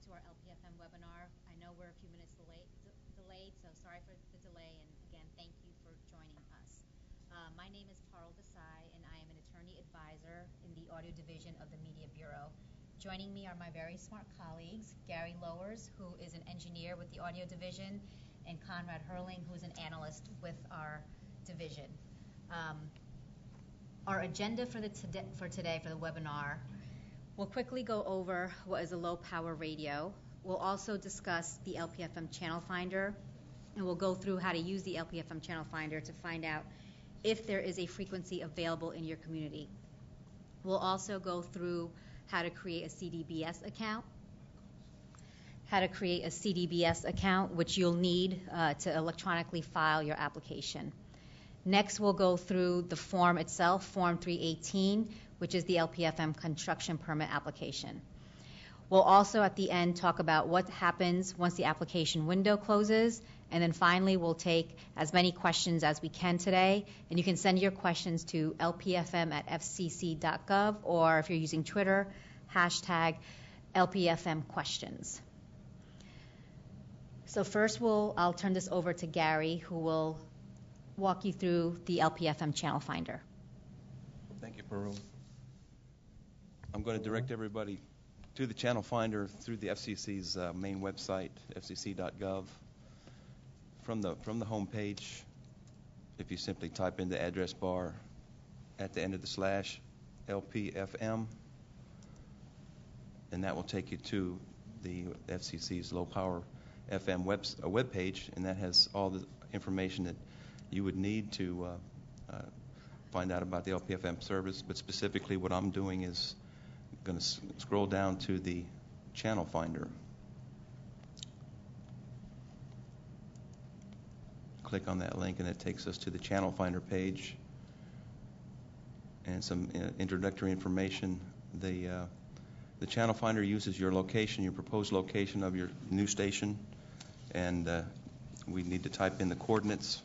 to our LPFM webinar. I know we're a few minutes delayed, so sorry for the delay, and again, thank you for joining us. My name is Parul Desai, and I am an attorney advisor in the audio division of the Media Bureau. Joining me are my very smart colleagues, Gary Lowers, who is an engineer with the audio division, and Conrad Herling, who's an analyst with our division. Our agenda for today, for the webinar, we'll quickly go over what is a low-power radio. We'll also discuss the LPFM channel finder, and we'll go through how to use the LPFM channel finder to find out if there is a frequency available in your community. We'll also go through how to create a CDBS account, which you'll need to electronically file your application. Next, we'll go through the form itself, Form 318, which is the LPFM construction permit application. We'll also, at the end, talk about what happens once the application window closes, and then finally, we'll take as many questions as we can today, and you can send your questions to lpfm@fcc.gov, or if you're using Twitter, hashtag LPFM questions. So first, I'll turn this over to Gary, who will walk you through the LPFM channel finder. Thank you, Parul. I'm going to direct everybody to the channel finder through the FCC's main website, fcc.gov. From the home page, if you simply type in the address bar at the end of the slash LPFM, and that will take you to the FCC's low power FM web page, and that has all the information that you would need to find out about the LPFM service. But specifically, what I'm doing is going to scroll down to the channel finder. Click on that link, and it takes us to the channel finder page and some introductory information. The channel finder uses your location, your proposed location of your new station, and we need to type in the coordinates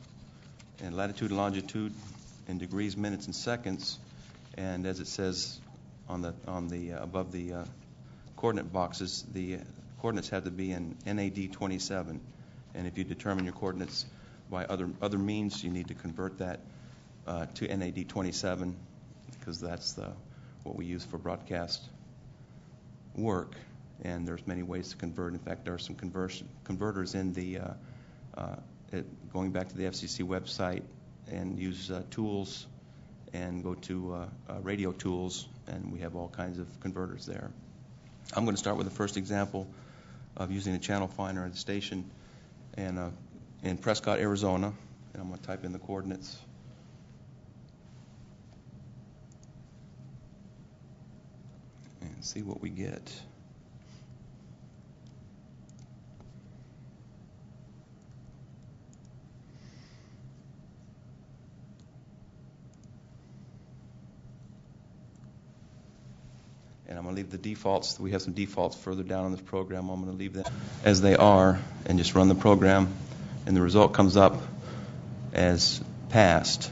and latitude and longitude in degrees, minutes, and seconds. And as it says on the above the coordinate boxes, the coordinates have to be in NAD 27. And if you determine your coordinates by other means, you need to convert that to NAD 27, because that's what we use for broadcast work. And there's many ways to convert. In fact, there are some converters in the going back to the FCC website and use tools and go to radio tools, and we have all kinds of converters there. I'm going to start with the first example of using the channel finder at the station and in Prescott, Arizona, and I'm going to type in the coordinates. And see what we get. And I'm going to leave the defaults. We have some defaults further down in this program. I'm going to leave them as they are and just run the program. And the result comes up as passed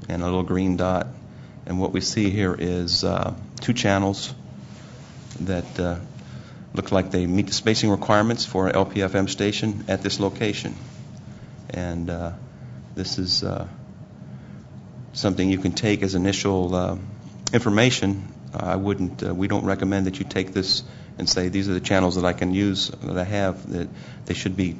and a little green dot. And what we see here is two channels that look like they meet the spacing requirements for an LPFM station at this location. And this is something you can take as initial information. We don't recommend that you take this and say these are the channels that I can use, that I have. That there should be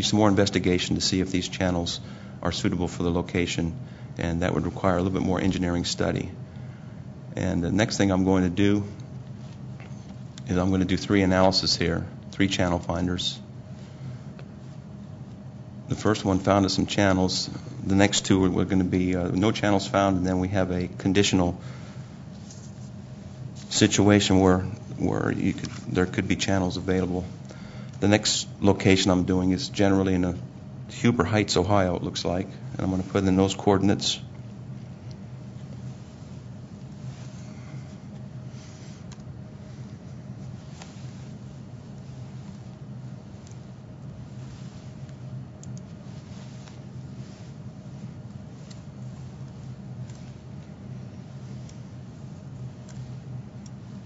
some more investigation to see if these channels are suitable for the location, and that would require a little bit more engineering study. And the next thing I'm going to do is I'm going to do three analysis here, three channel finders. The first one found us some channels. The next two are going to be no channels found, and then we have a conditional situation where there could be channels available. The next location I'm doing is generally in Huber Heights, Ohio, it looks like, and I'm going to put in those coordinates.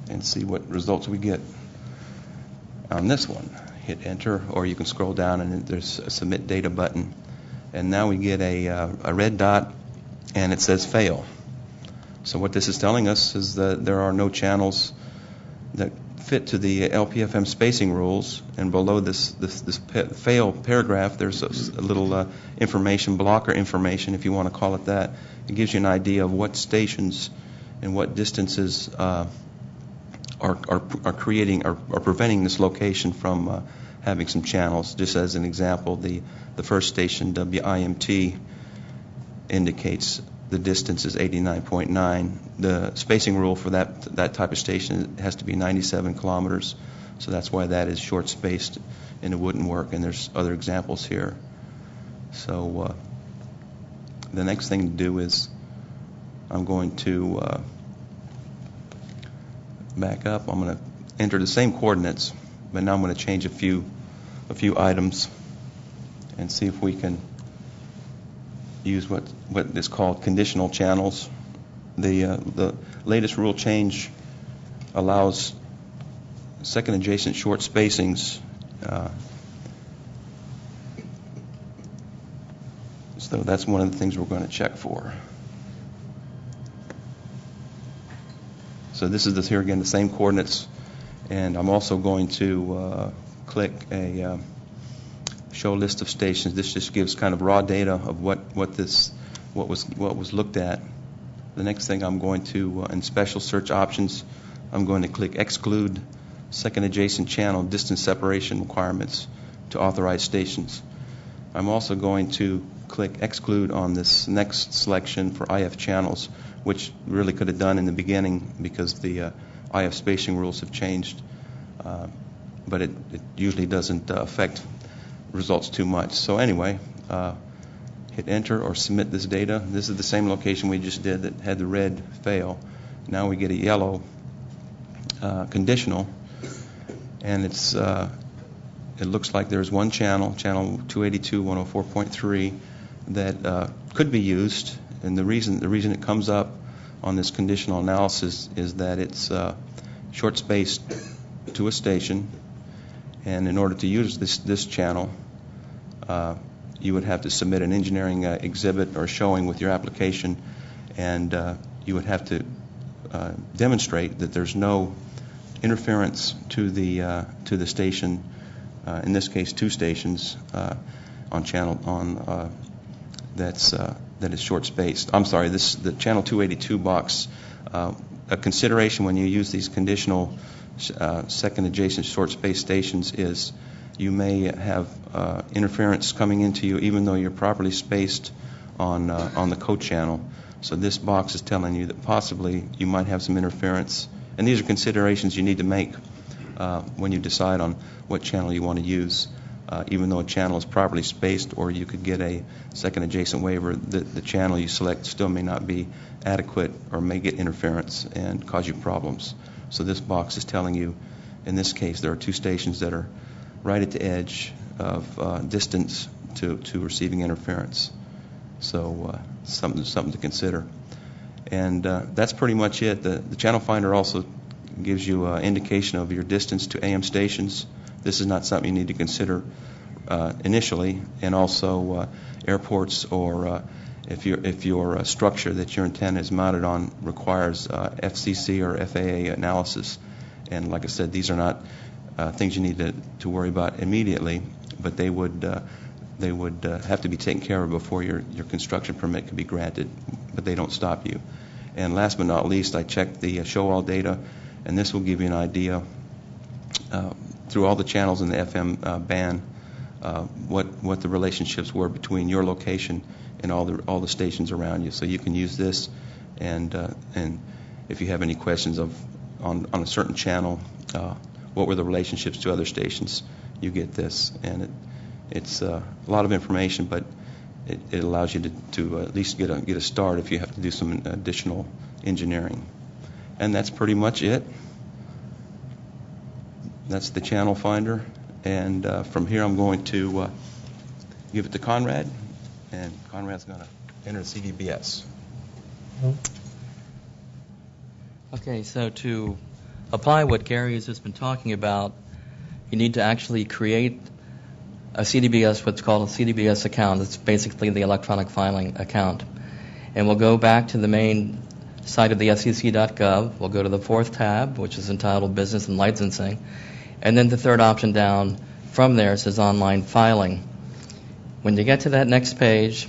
And see what results we get. on this one. Hit enter, or you can scroll down and there's a submit data button. And now we get a red dot and it says fail. So what this is telling us is that there are no channels that fit to the LPFM spacing rules, and below this fail paragraph there's a little information, blocker information if you want to call it that. It gives you an idea of what stations and what distances are preventing this location from having some channels. Just as an example, the first station, WIMT, indicates the distance is 89.9. The spacing rule for that type of station has to be 97 kilometers, so that's why that is short spaced and it wouldn't work, and there's other examples here. So the next thing to do is I'm going to back up. I'm going to enter the same coordinates, but now I'm going to change a few items and see if we can use what is called conditional channels. The latest rule change allows second adjacent short spacings. So that's one of the things we're going to check for. So this is here again, the same coordinates, and I'm also going to click a show list of stations. This just gives kind of raw data of what was looked at. The next thing I'm going to, in special search options, I'm going to click exclude second adjacent channel distance separation requirements to authorized stations. I'm also going to click exclude on this next selection for IF channels, which really could have done in the beginning because the IF spacing rules have changed, but it usually doesn't affect results too much. So anyway, hit enter or submit this data. This is the same location we just did that had the red fail. Now we get a yellow conditional, and it looks like there's one channel 282.104.3, that could be used, and the reason it comes up on this conditional analysis is that it's short spaced to a station, and in order to use this channel, you would have to submit an engineering exhibit or showing with your application, and you would have to demonstrate that there's no interference to the station. In this case, two stations on channel that is short spaced. I'm sorry, the channel 282 box. A consideration when you use these conditional second adjacent short spaced stations is you may have interference coming into you even though you're properly spaced on the code channel. So this box is telling you that possibly you might have some interference, and these are considerations you need to make when you decide on what channel you want to use. Even though a channel is properly spaced, or you could get a second adjacent waiver, the channel you select still may not be adequate or may get interference and cause you problems. So this box is telling you, in this case, there are two stations that are right at the edge of distance to receiving interference. So something to consider. And that's pretty much it. The channel finder also gives you an indication of your distance to AM stations. This is not something you need to consider initially, and also airports, or if your structure that your antenna is mounted on requires FCC or FAA analysis. And like I said, these are not things you need to worry about immediately, but they would have to be taken care of before your construction permit can be granted, but they don't stop you. And last but not least, I checked the show all data, and this will give you an idea through all the channels in the FM band what the relationships were between your location and all the stations around you. So you can use this, and if you have any questions on a certain channel, what were the relationships to other stations, you get this. And it's a lot of information, but it allows you to at least get a start if you have to do some additional engineering. And that's pretty much it. That's the channel finder, and from here I'm going to give it to Conrad, and Conrad's going to enter the CDBS. Okay, so to apply what Gary has just been talking about, you need to actually create a CDBS, what's called a CDBS account. It's basically the electronic filing account. And we'll go back to the main site of the SEC.gov. We'll go to the fourth tab, which is entitled Business and Licensing. And then the third option down from there says Online Filing. When you get to that next page,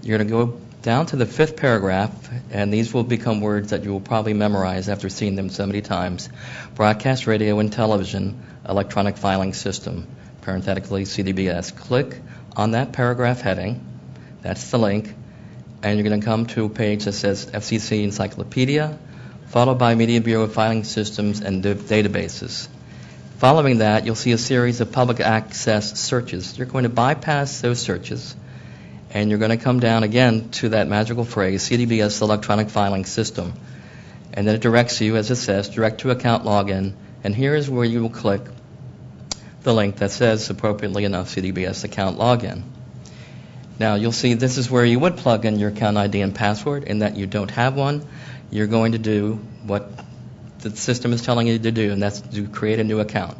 you're going to go down to the fifth paragraph, and these will become words that you will probably memorize after seeing them so many times. Broadcast Radio and Television Electronic Filing System, parenthetically CDBS. Click on that paragraph heading. That's the link. And you're going to come to a page that says FCC Encyclopedia, followed by Media Bureau Filing Systems and Databases. Following that, you'll see a series of public access searches. You're going to bypass those searches, and you're going to come down again to that magical phrase, CDBS Electronic Filing System. And then it directs you, as it says, direct to account login. And here is where you will click the link that says, appropriately enough, CDBS account login. Now, you'll see this is where you would plug in your account ID and password, and that you don't have one. You're going to do what the system is telling you to do, and that's to create a new account.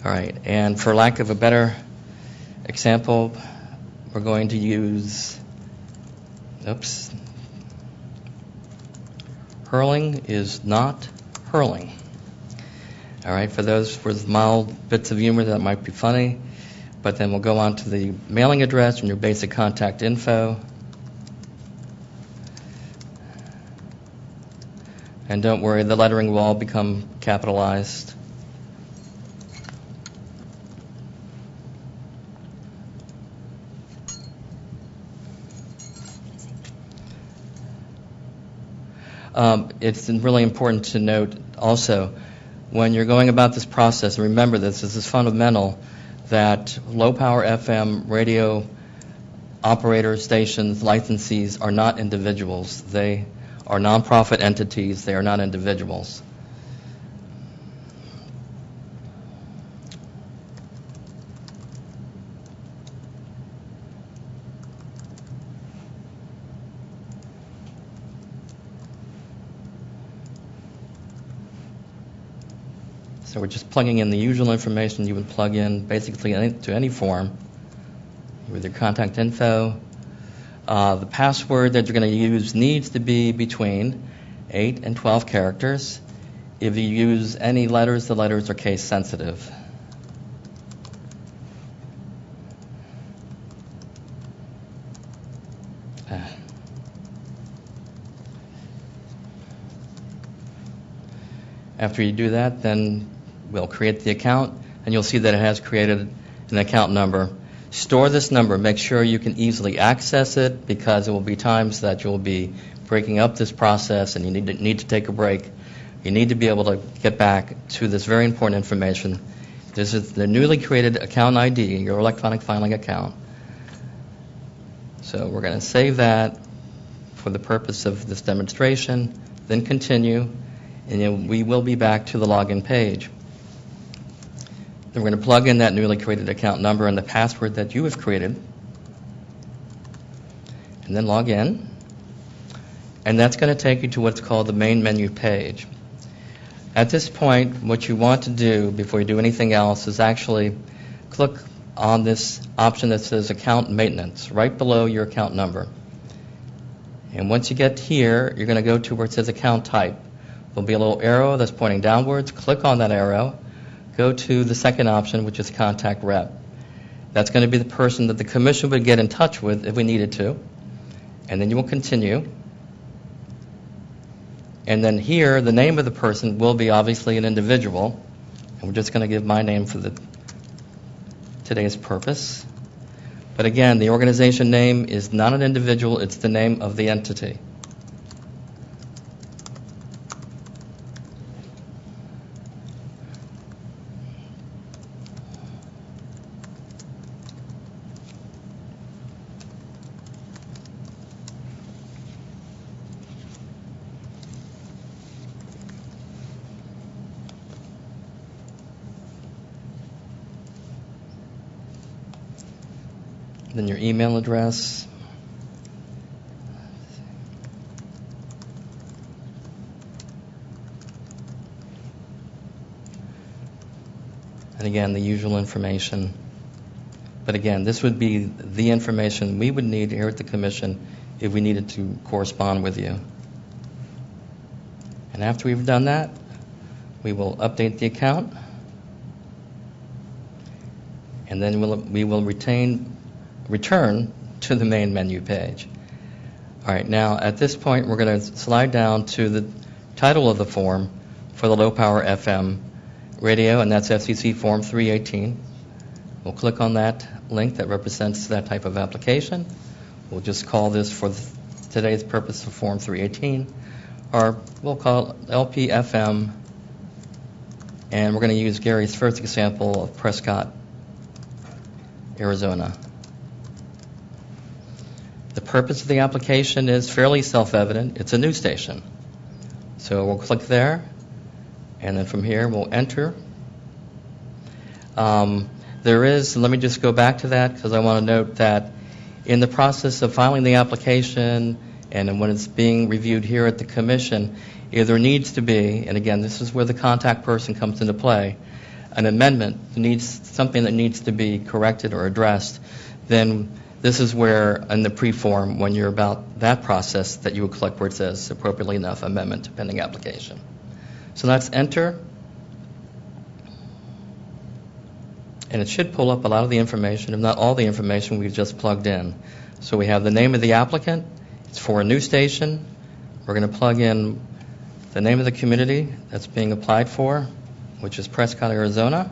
All right, and for lack of a better example, we're going to use, hurling is not hurling. All right, for those with mild bits of humor, that might be funny. But then we'll go on to the mailing address and your basic contact info. And don't worry, the lettering will all become capitalized. It's really important to note also, when you're going about this process, and remember this is fundamental, that low-power FM radio operators, stations, licensees are not individuals. They are nonprofit entities. They are not individuals. So we're just plugging in the usual information you would plug in basically to any form with your contact info. The password that you're going to use needs to be between 8 and 12 characters. If you use any letters, the letters are case sensitive. After you do that, then we'll create the account, and you'll see that it has created an account number. Store this number. Make sure you can easily access it, because there will be times that you'll be breaking up this process and you need to take a break. You need to be able to get back to this very important information. This is the newly created account ID, your electronic filing account. So we're going to save that for the purpose of this demonstration, then continue, and then we will be back to the login page. Then we're going to plug in that newly created account number and the password that you have created, and then log in. And that's going to take you to what's called the main menu page. At this point, what you want to do before you do anything else is actually click on this option that says Account Maintenance, right below your account number. And once you get here, you're going to go to where it says Account Type. There'll be a little arrow that's pointing downwards. Click on that arrow. Go to the second option, which is Contact Rep. That's going to be the person that the commission would get in touch with if we needed to. And then you will continue. And then here, the name of the person will be obviously an individual. And we're just going to give my name for today's purpose. But again, the organization name is not an individual, it's the name of the entity. Then your email address. And again, the usual information. But again, this would be the information we would need here at the Commission if we needed to correspond with you. And after we've done that, we will update the account, and then we will return to the main menu page. All right, now at this point, we're going to slide down to the title of the form for the low power FM radio, and that's FCC Form 318. We'll click on that link that represents that type of application. We'll just call this, for today's purpose, of Form 318, or we'll call it LPFM, and we're going to use Gary's first example of Prescott, Arizona. The purpose of the application is fairly self-evident. It's a news station. So we'll click there, and then from here we'll enter. Let me just go back to that because I want to note that in the process of filing the application and when it's being reviewed here at the Commission, if there needs to be, and again, this is where the contact person comes into play, an amendment something that needs to be corrected or addressed, then this is where, in the pre-form, when you're about that process, that you would click where it says appropriately enough amendment to pending application. So that's enter. And it should pull up a lot of the information, if not all the information we've just plugged in. So we have the name of the applicant. It's for a new station. We're going to plug in the name of the community that's being applied for, which is Prescott, Arizona.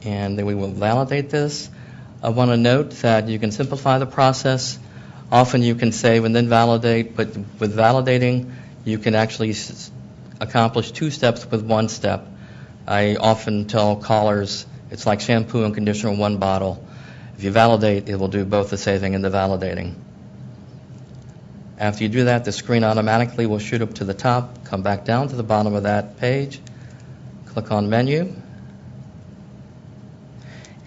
And then we will validate this. I want to note that you can simplify the process. Often you can save and then validate, but with validating, you can actually accomplish 2 steps with 1 step. I often tell callers it's like shampoo and conditioner in 1 bottle. If you validate, it will do both the saving and the validating. After you do that, the screen automatically will shoot up to the top, come back down to the bottom of that page, click on Menu,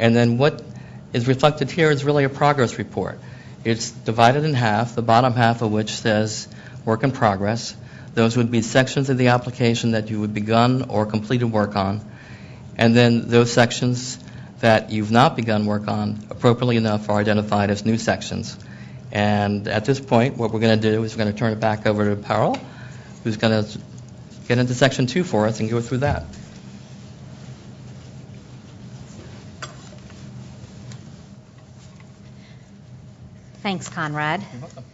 and then what is reflected here is really a progress report. It's divided in half, the bottom half of which says work in progress. Those would be sections of the application that you would begun or completed work on. And then those sections that you've not begun work on, appropriately enough, are identified as new sections. And at this point, what we're going to do is we're going to turn it back over to Parol, who's going to get into Section 2 for us and go through that. Thanks, Conrad. You're welcome.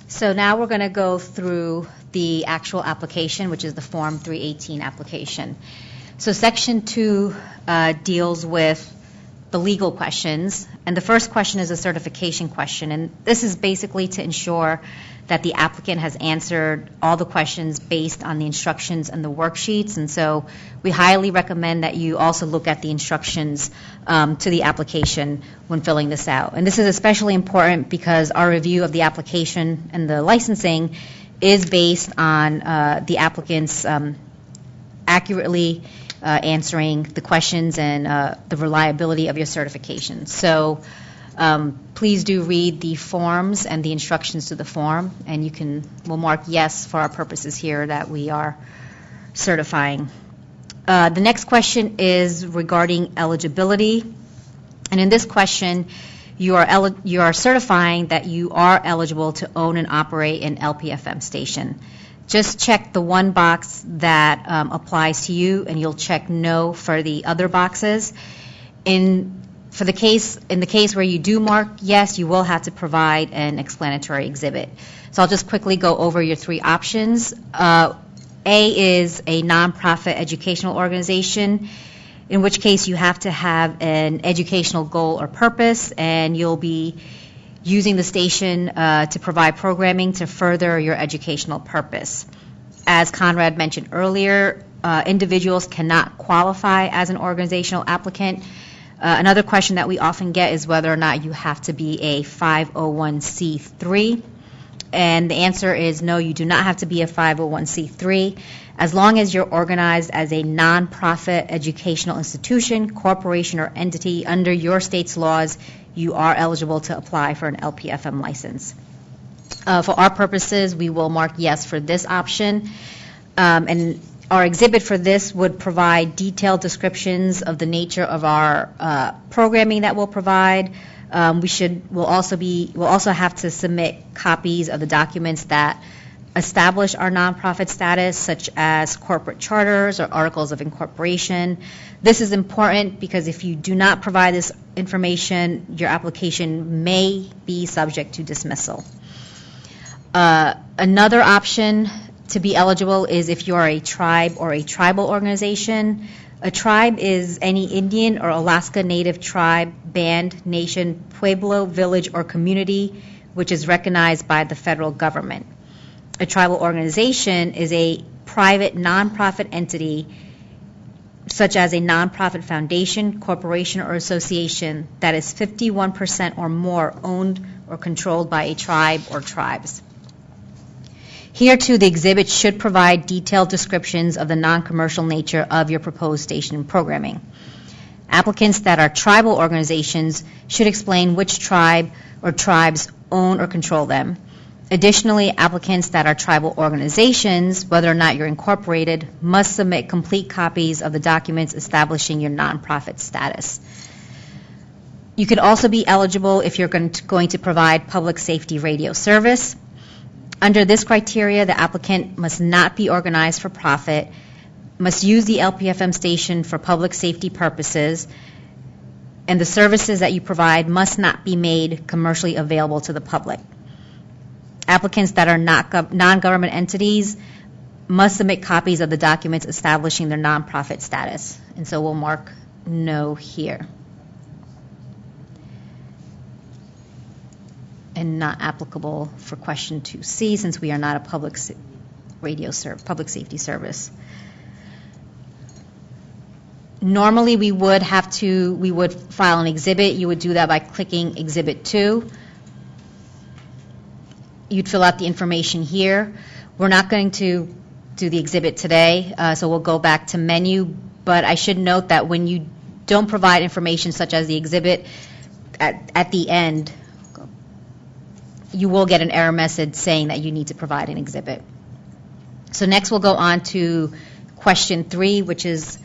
So now we're going to go through the actual application, which is the Form 318 application. So Section 2 deals with the legal questions, and the first question is a certification question, and this is basically to ensure that the applicant has answered all the questions based on the instructions and the worksheets, and so we highly recommend that you also look at the instructions to the application when filling this out. And this is especially important because our review of the application and the licensing is based on the applicant's accurately answering the questions and the reliability of your certification. So please do read the forms and the instructions to the form, and we'll mark yes for our purposes here that we are certifying. The next question is regarding eligibility, and in this question, you are certifying that you are eligible to own and operate an LPFM station. Just check the one box that applies to you, and you'll check no for the other boxes. In the case where you do mark yes, you will have to provide an explanatory exhibit. So I'll just quickly go over your 3 options. A is a nonprofit educational organization, in which case you have to have an educational goal or purpose, and you'll be using the station to provide programming to further your educational purpose. As Conrad mentioned earlier, individuals cannot qualify as an organizational applicant. Another question that we often get is whether or not you have to be a 501c3. And the answer is no, you do not have to be a 501c3. As long as you're organized as a nonprofit educational institution, corporation, or entity under your state's laws, you are eligible to apply for an LPFM license. For our purposes, we will mark yes for this option. And our exhibit for this would provide detailed descriptions of the nature of our programming that we'll provide. We'll also have to submit copies of the documents that establish our nonprofit status, such as corporate charters or articles of incorporation. This is important because if you do not provide this information, your application may be subject to dismissal. Another option to be eligible is if you are a tribe or a tribal organization. A tribe is any Indian or Alaska Native tribe, band, nation, pueblo, village, or community which is recognized by the federal government. A tribal organization is a private nonprofit entity such as a nonprofit foundation, corporation, or association that is 51% or more owned or controlled by a tribe or tribes. Here, too, the exhibit should provide detailed descriptions of the non-commercial nature of your proposed station programming. Applicants that are tribal organizations should explain which tribe or tribes own or control them. Additionally, applicants that are tribal organizations, whether or not you're incorporated, must submit complete copies of the documents establishing your nonprofit status. You could also be eligible if you're going to provide public safety radio service. Under this criteria, the applicant must not be organized for profit, must use the LPFM station for public safety purposes, and the services that you provide must not be made commercially available to the public. Applicants that are not non-government entities must submit copies of the documents establishing their nonprofit status. And so we'll mark no here. And not applicable for question 2C since we are not a public safety service. Normally we would file an exhibit. You would do that by clicking Exhibit 2. You'd fill out the information here. We're not going to do the exhibit today, so we'll go back to menu, but I should note that when you don't provide information such as the exhibit at the end, you will get an error message saying that you need to provide an exhibit. So next we'll go on to question 3, which is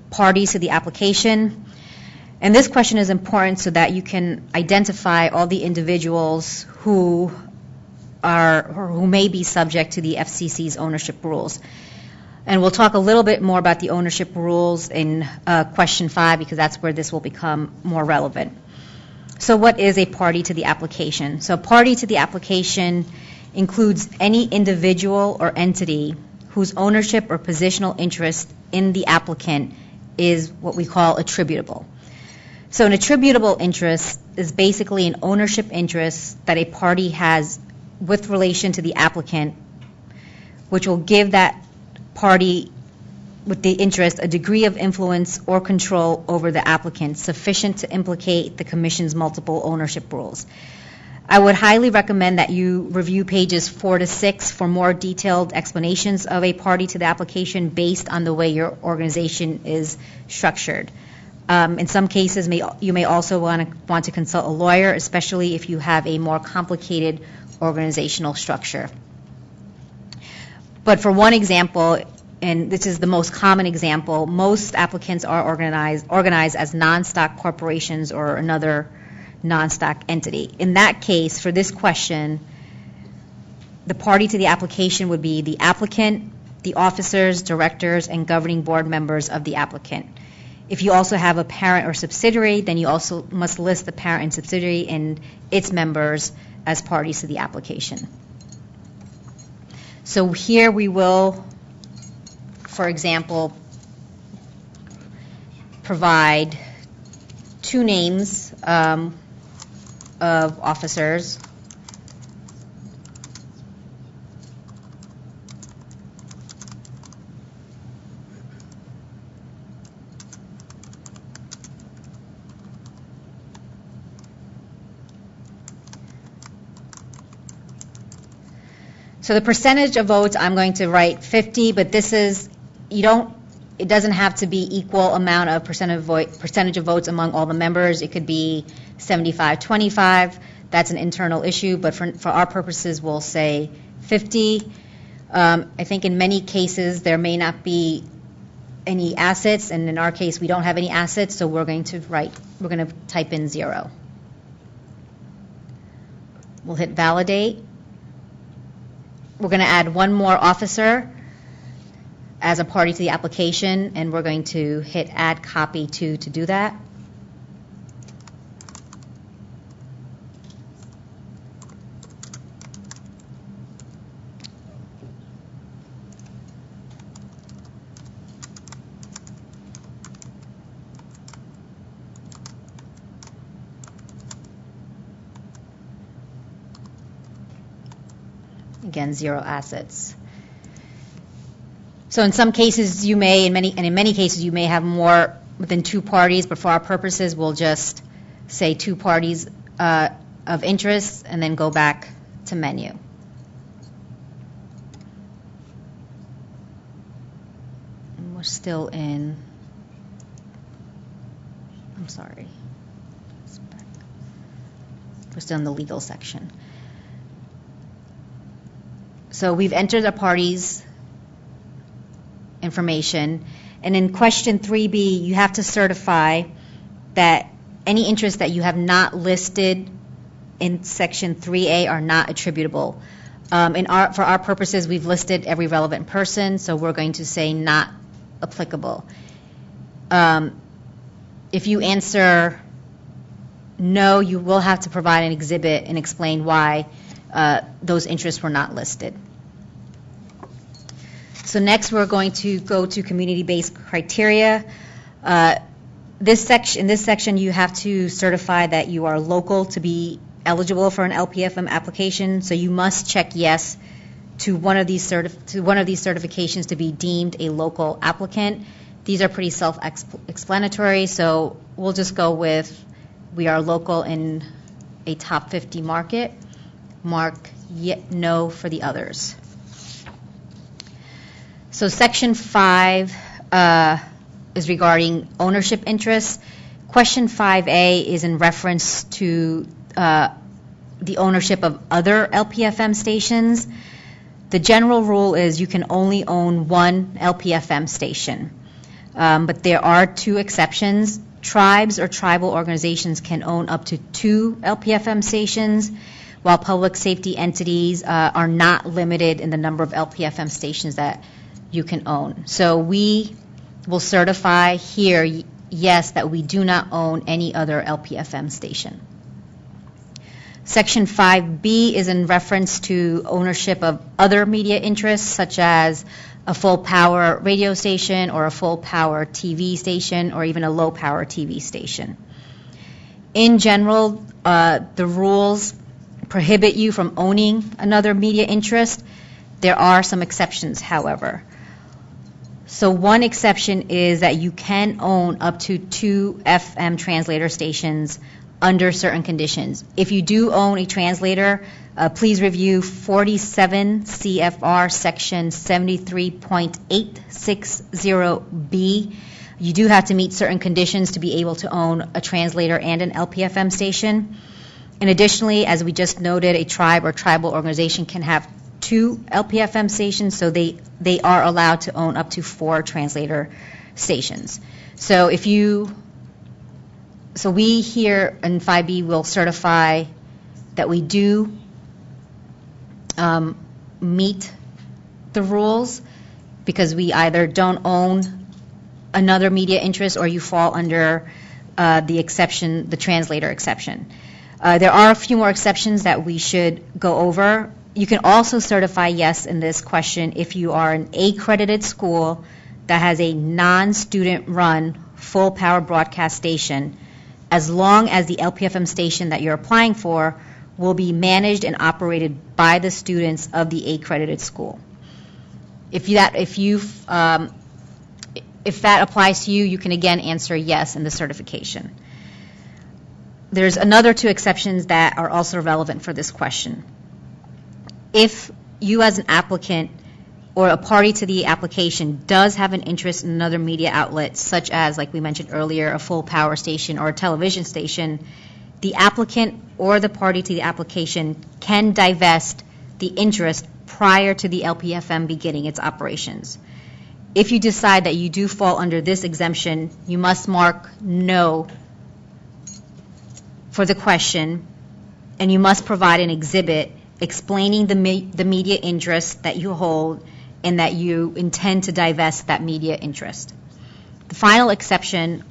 parties to the application. And this question is important so that you can identify all the individuals who may be subject to the FCC's ownership rules. And we'll talk a little bit more about the ownership rules in question 5 because that's where this will become more relevant. So what is a party to the application? So a party to the application includes any individual or entity whose ownership or positional interest in the applicant is what we call attributable. So an attributable interest is basically an ownership interest that a party has with relation to the applicant, which will give that party with the interest a degree of influence or control over the applicant sufficient to implicate the Commission's multiple ownership rules. I would highly recommend that you review pages 4 to 6 for more detailed explanations of a party to the application based on the way your organization is structured. In some cases, you may also want to consult a lawyer, especially if you have a more complicated organizational structure. But for one example, and this is the most common example, most applicants are organized as non-stock corporations or another non-stock entity. In that case, for this question, the party to the application would be the applicant, the officers, directors, and governing board members of the applicant. If you also have a parent or subsidiary, then you also must list the parent and subsidiary and its members as parties to the application. So here we will, for example, provide 2 names of officers. So the percentage of votes, I'm going to write 50, but this is, it doesn't have to be equal amount of percentage of votes among all the members. It could be 75-25. That's an internal issue, but for our purposes, we'll say 50. I think in many cases, there may not be any assets, and in our case, we don't have any assets, so we're going to type in 0. We'll hit validate. We're going to add one more officer as a party to the application, and we're going to hit add copy to do that. Again, 0 assets. So in some cases you may, in many cases you may have more than 2 parties, but for our purposes we'll just say 2 parties of interest and then go back to menu. And we're still in, I'm sorry, we're still in the legal section. So we've entered a party's information, and in question 3B, you have to certify that any interests that you have not listed in section 3A are not attributable. For our purposes, we've listed every relevant person, so we're going to say not applicable. If you answer no, you will have to provide an exhibit and explain why those interests were not listed. So next we're going to go to community-based criteria. In this section you have to certify that you are local to be eligible for an LPFM application, so you must check yes to one of these certifications to be deemed a local applicant. These are pretty self-explanatory, so we'll just go with we are local in a top 50 market. Mark no for the others. So section 5 is regarding ownership interests. Question 5A is in reference to the ownership of other LPFM stations. The general rule is you can only own one LPFM station, but there are 2 exceptions. Tribes or tribal organizations can own up to 2 LPFM stations, while public safety entities are not limited in the number of LPFM stations that you can own. So we will certify here, yes, that we do not own any other LPFM station. Section 5B is in reference to ownership of other media interests, such as a full power radio station or a full power TV station or even a low power TV station. In general, the rules prohibit you from owning another media interest. There are some exceptions, however. So one exception is that you can own up to 2 FM translator stations under certain conditions. If you do own a translator, please review 47 CFR section 73.860B. You do have to meet certain conditions to be able to own a translator and an LPFM station. And additionally, as we just noted, a tribe or tribal organization can have 2 LPFM stations, so they are allowed to own up to 4 translator stations. So we here in 5B will certify that we do meet the rules, because we either don't own another media interest or you fall under the exception, the translator exception. There are a few more exceptions that we should go over. You can also certify yes in this question if you are an accredited school that has a non-student run full power broadcast station, as long as the LPFM station that you're applying for will be managed and operated by the students of the accredited school. If that applies to you, you can again answer yes in the certification. There's another 2 exceptions that are also relevant for this question. If you as an applicant or a party to the application does have an interest in another media outlet, such as, like we mentioned earlier, a full power station or a television station, the applicant or the party to the application can divest the interest prior to the LPFM beginning its operations. If you decide that you do fall under this exemption, you must mark no for the question, and you must provide an exhibit explaining the media interest that you hold and that you intend to divest that media interest. The final exception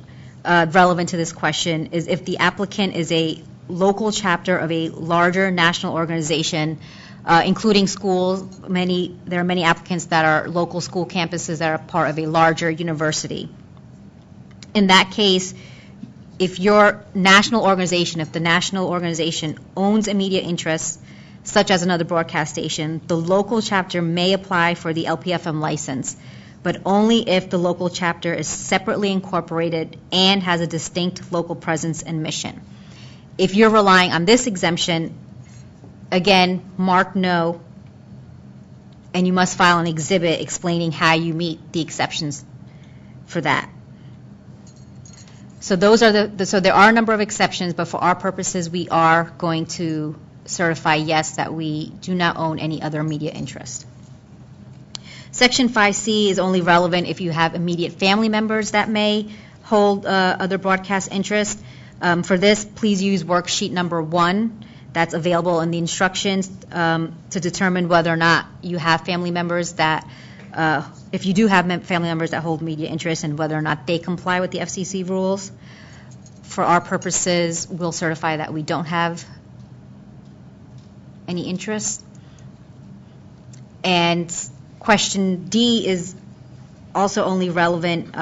relevant to this question is if the applicant is a local chapter of a larger national organization, including schools. There are many applicants that are local school campuses that are part of a larger university. In that case, if your national organization, if the national organization owns a media interest, such as another broadcast station, the local chapter may apply for the LPFM license, but only if the local chapter is separately incorporated and has a distinct local presence and mission. If you're relying on this exemption, again, mark no, and you must file an exhibit explaining how you meet the exceptions for that. So those are so there are a number of exceptions, but for our purposes, we are going to certify yes that we do not own any other media interest. Section 5C is only relevant if you have immediate family members that may hold other broadcast interest. For this, please use worksheet number 1 that's available in the instructions to determine whether or not you have family members that, if you do have family members that hold media interest, and whether or not they comply with the FCC rules. For our purposes, we'll certify that we don't have any interest. And question D is also only relevant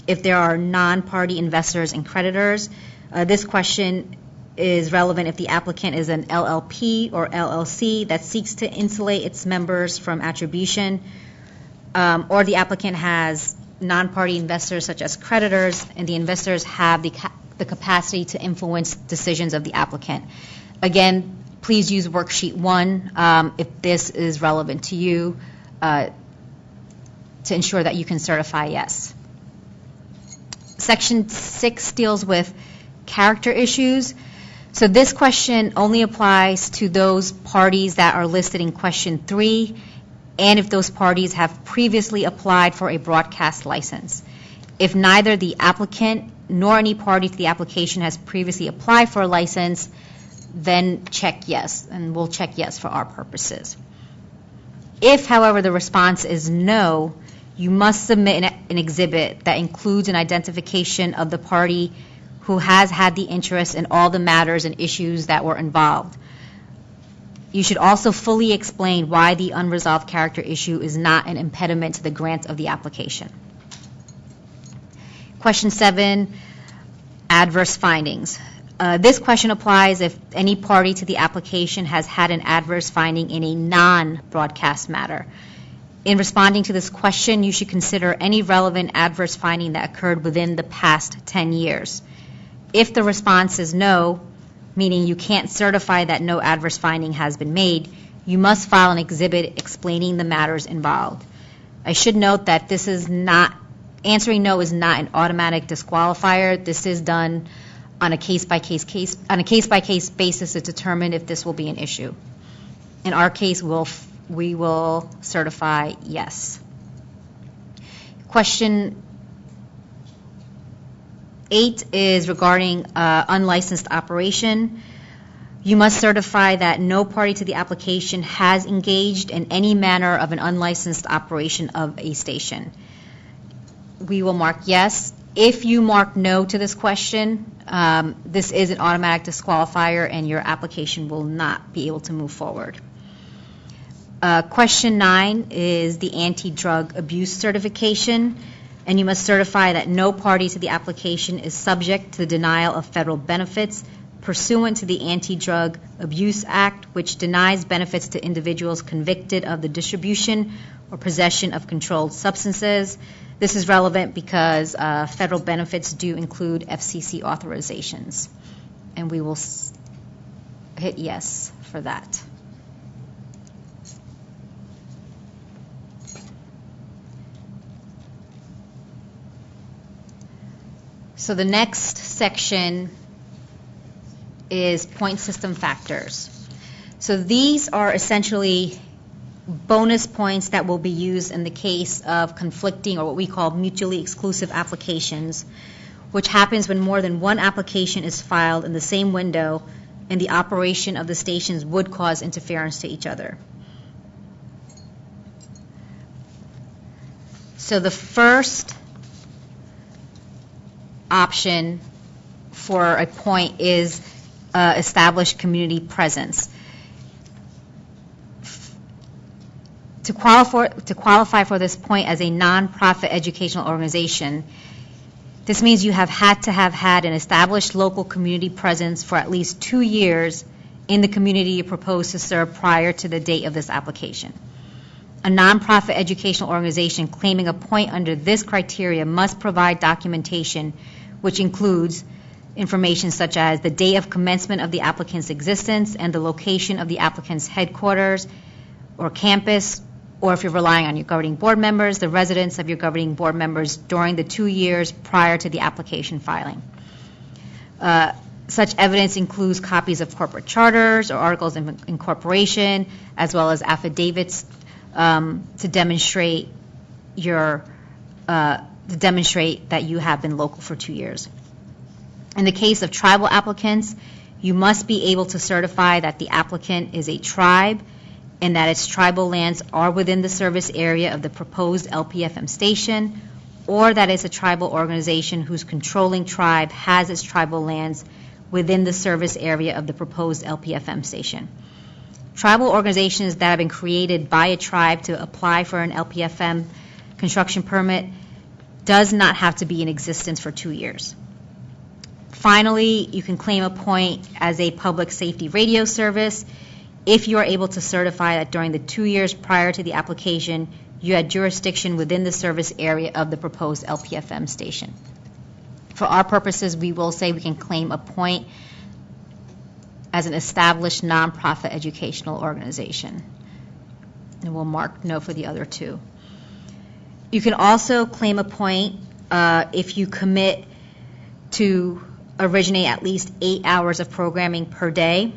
if there are non-party investors and creditors. This question is relevant if the applicant is an LLP or LLC that seeks to insulate its members from attribution, or the applicant has non-party investors such as creditors, and the investors have the capacity to influence decisions of the applicant. Again, please use worksheet 1 if this is relevant to you to ensure that you can certify yes. Section 6 deals with character issues. So this question only applies to those parties that are listed in question 3, and if those parties have previously applied for a broadcast license. If neither the applicant nor any party to the application has previously applied for a license, then check yes, and we'll check yes for our purposes. If, however, the response is no, you must submit an exhibit that includes an identification of the party who has had the interest in all the matters and issues that were involved. You should also fully explain why the unresolved character issue is not an impediment to the grant of the application. Question 7, adverse findings. This question applies if any party to the application has had an adverse finding in a non-broadcast matter. In responding to this question, you should consider any relevant adverse finding that occurred within the past 10 years. If the response is no, meaning you can't certify that no adverse finding has been made, you must file an exhibit explaining the matters involved. I should note that this is not, answering no is not an automatic disqualifier. This is done on a case-by-case basis to determine if this will be an issue. In our case, we will certify yes. Question 8 is regarding unlicensed operation. You must certify that no party to the application has engaged in any manner of an unlicensed operation of a station. We will mark yes. If you mark no to this question, this is an automatic disqualifier and your application will not be able to move forward. Question 9 is the anti-drug abuse certification, and you must certify that no party to the application is subject to the denial of federal benefits pursuant to the Anti-Drug Abuse Act, which denies benefits to individuals convicted of the distribution or possession of controlled substances. This is relevant because federal benefits do include FCC authorizations, and we will hit yes for that. So the next section is point system factors. So these are essentially bonus points that will be used in the case of conflicting, or what we call mutually exclusive applications, which happens when more than one application is filed in the same window and the operation of the stations would cause interference to each other. So the first option for a point is established community presence. To qualify for this point as a nonprofit educational organization, this means you have had to have had an established local community presence for at least 2 years in the community you propose to serve prior to the date of this application. A nonprofit educational organization claiming a point under this criteria must provide documentation which includes information such as the date of commencement of the applicant's existence and the location of the applicant's headquarters or campus, or if you're relying on your governing board members, the residence of your governing board members during the 2 years prior to the application filing. Such evidence includes copies of corporate charters or articles of incorporation, as well as affidavits to demonstrate that you have been local for 2 years. In the case of tribal applicants, you must be able to certify that the applicant is a tribe and that its tribal lands are within the service area of the proposed LPFM station, or that it's a tribal organization whose controlling tribe has its tribal lands within the service area of the proposed LPFM station. Tribal organizations that have been created by a tribe to apply for an LPFM construction permit does not have to be in existence for 2 years. Finally, you can claim a point as a public safety radio service if you are able to certify that during the 2 years prior to the application, you had jurisdiction within the service area of the proposed LPFM station. For our purposes, we will say we can claim a point as an established nonprofit educational organization. And we'll mark no for the other two. You can also claim a point if you commit to originate at least 8 hours of programming per day.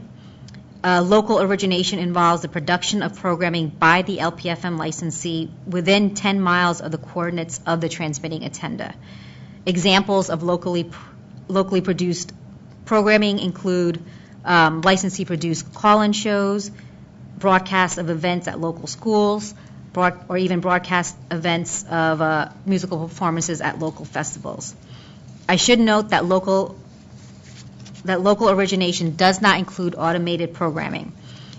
Local origination involves the production of programming by the LPFM licensee within 10 miles of the coordinates of the transmitting antenna. Examples of locally produced programming include licensee-produced call-in shows, broadcasts of events at local schools, or even broadcast events of musical performances at local festivals. I should note that local origination does not include automated programming.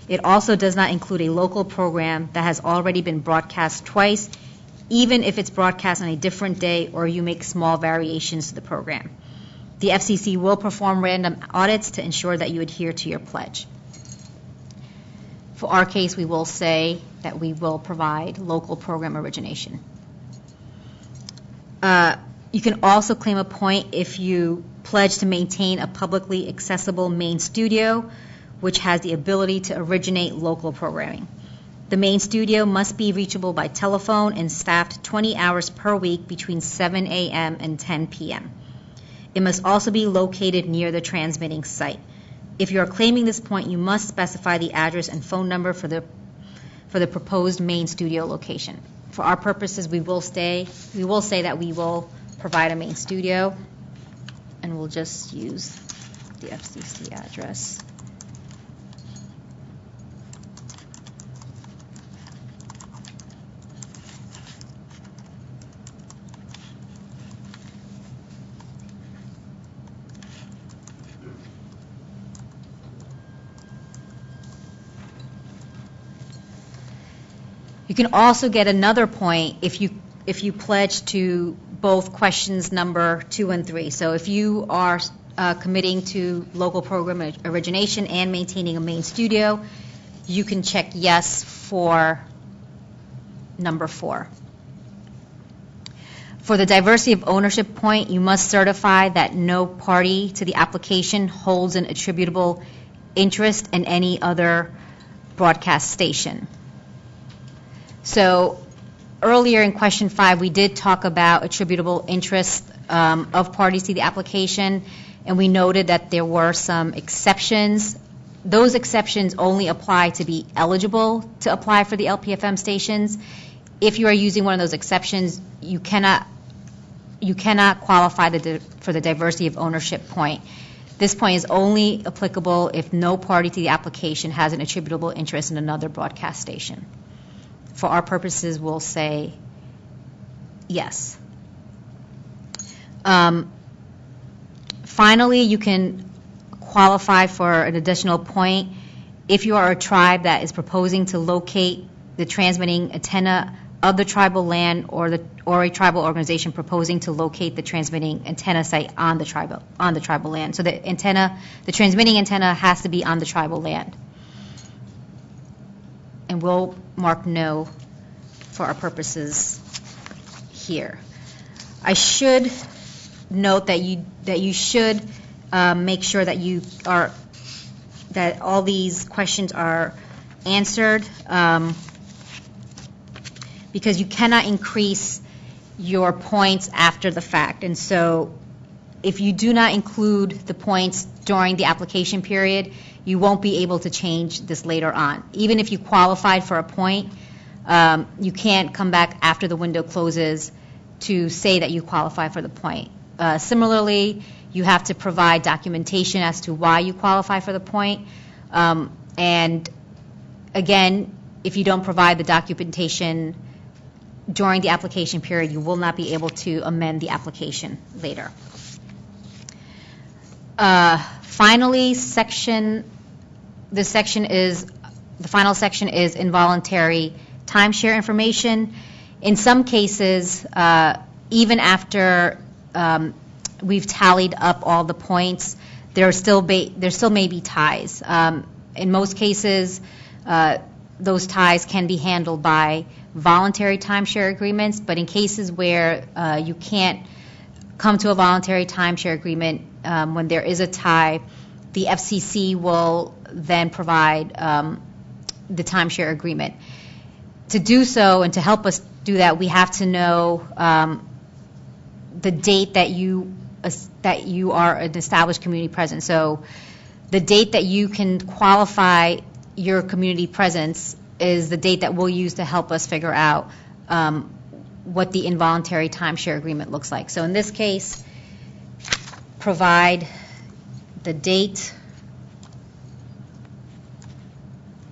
It also does not include a local program that has already been broadcast twice, even if it's broadcast on a different day or you make small variations to the program. The FCC will perform random audits to ensure that you adhere to your pledge. For our case, we will say that we will provide local program origination. You can also claim a point if you pledge to maintain a publicly accessible main studio, which has the ability to originate local programming. The main studio must be reachable by telephone and staffed 20 hours per week between 7 a.m. and 10 p.m. It must also be located near the transmitting site. If you are claiming this point, you must specify the address and phone number for the proposed main studio location. For our purposes, we will say that we will provide a main studio, and we'll just use the FCC address. You can also get another point if you pledge to both questions number 2 and 3. So if you are committing to local program origination and maintaining a main studio, you can check yes for number 4. For the diversity of ownership point, you must certify that no party to the application holds an attributable interest in any other broadcast station. So earlier in question 5, we did talk about attributable interest of parties to the application, and we noted that there were some exceptions. Those exceptions only apply to be eligible to apply for the LPFM stations. If you are using one of those exceptions, you cannot qualify for the diversity of ownership point. This point is only applicable if no party to the application has an attributable interest in another broadcast station. For our purposes, we'll say yes. Finally, you can qualify for an additional point if you are a tribe that is proposing to locate the transmitting antenna of the tribal land, or a tribal organization proposing to locate the transmitting antenna site on the tribal land. So the transmitting antenna has to be on the tribal land. And we'll mark no for our purposes here. I should note that you should make sure that that all these questions are answered, because you cannot increase your points after the fact. And so if you do not include the points during the application period, you won't be able to change this later on. Even if you qualified for a point, you can't come back after the window closes to say that you qualify for the point. Similarly, you have to provide documentation as to why you qualify for the point. And again, if you don't provide the documentation during the application period, you will not be able to amend the application later. Finally, the final section is involuntary timeshare information. In some cases, even after we've tallied up all the points, there still may be ties. In most cases, those ties can be handled by voluntary timeshare agreements, but in cases where you can't come to a voluntary timeshare agreement, when there is a tie, the FCC will then provide the timeshare agreement. To do so, and to help us do that, we have to know the date that you are an established community presence. So the date that you can qualify your community presence is the date that we'll use to help us figure out what the involuntary timeshare agreement looks like. So in this case, provide the date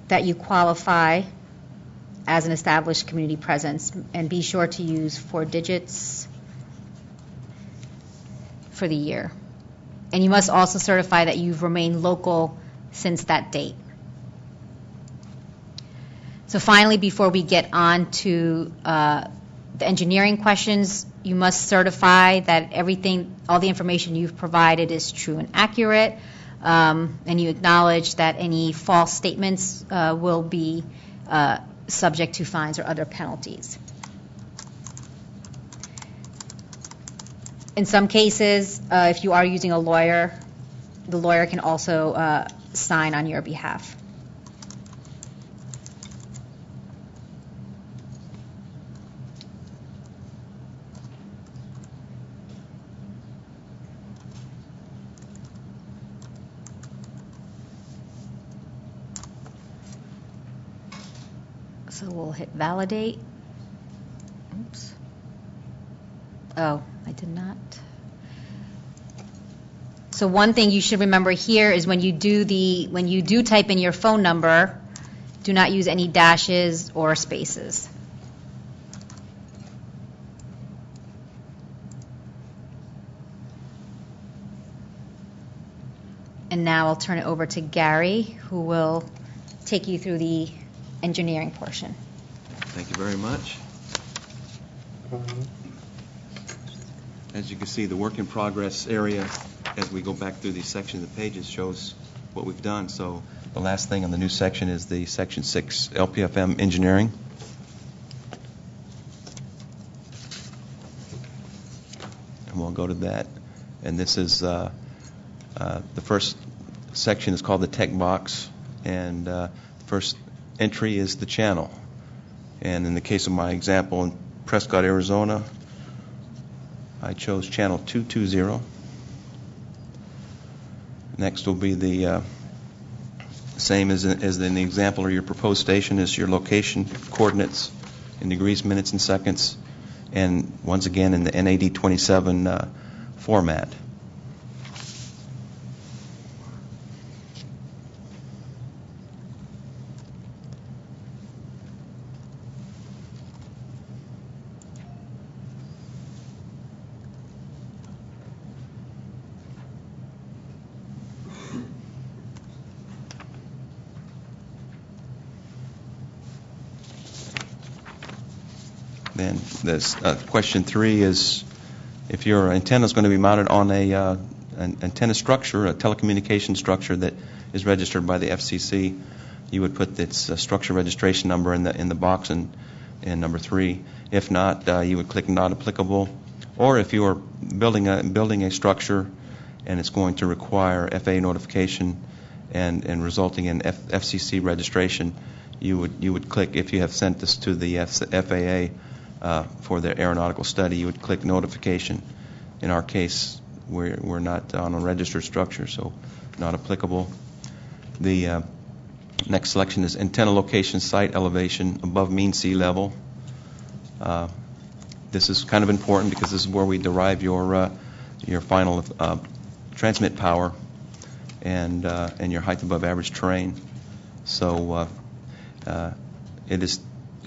that you qualify as an established community presence, and be sure to use 4 digits for the year. And you must also certify that you've remained local since that date. So finally, before we get on to the engineering questions, you must certify that all the information you've provided is true and accurate, and you acknowledge that any false statements will be subject to fines or other penalties. In some cases, if you are using a lawyer, the lawyer can also sign on your behalf. So we'll hit validate. Oops. Oh, I did not. So one thing you should remember here is when you do type in your phone number, do not use any dashes or spaces. And now I'll turn it over to Gary, who will take you through the engineering portion. Thank you very much. As you can see, the work in progress area, as we go back through these sections of pages, shows what we've done. So the last thing on the new section is the Section 6 LPFM engineering. And we'll go to that. And this is the first section is called the tech box, and the first entry is the channel. And in the case of my example in Prescott, Arizona, I chose channel 220. Next will be the same as in the example, or your proposed station is your location coordinates in degrees, minutes, and seconds, and once again in the NAD 27 format. Then this question 3 is, if your antenna is going to be mounted on an antenna structure, a telecommunication structure that is registered by the FCC, you would put its structure registration number in the box in number 3. If not, you would click not applicable. Or if you are building a structure and it's going to require FAA notification and resulting in FCC registration, you would click, if you have sent this to the FAA for their aeronautical study, you would click notification. In our case, we're not on a registered structure, so not applicable. The next selection is antenna location site elevation above mean sea level. This is kind of important because this is where we derive your final transmit power and your height above average terrain. So it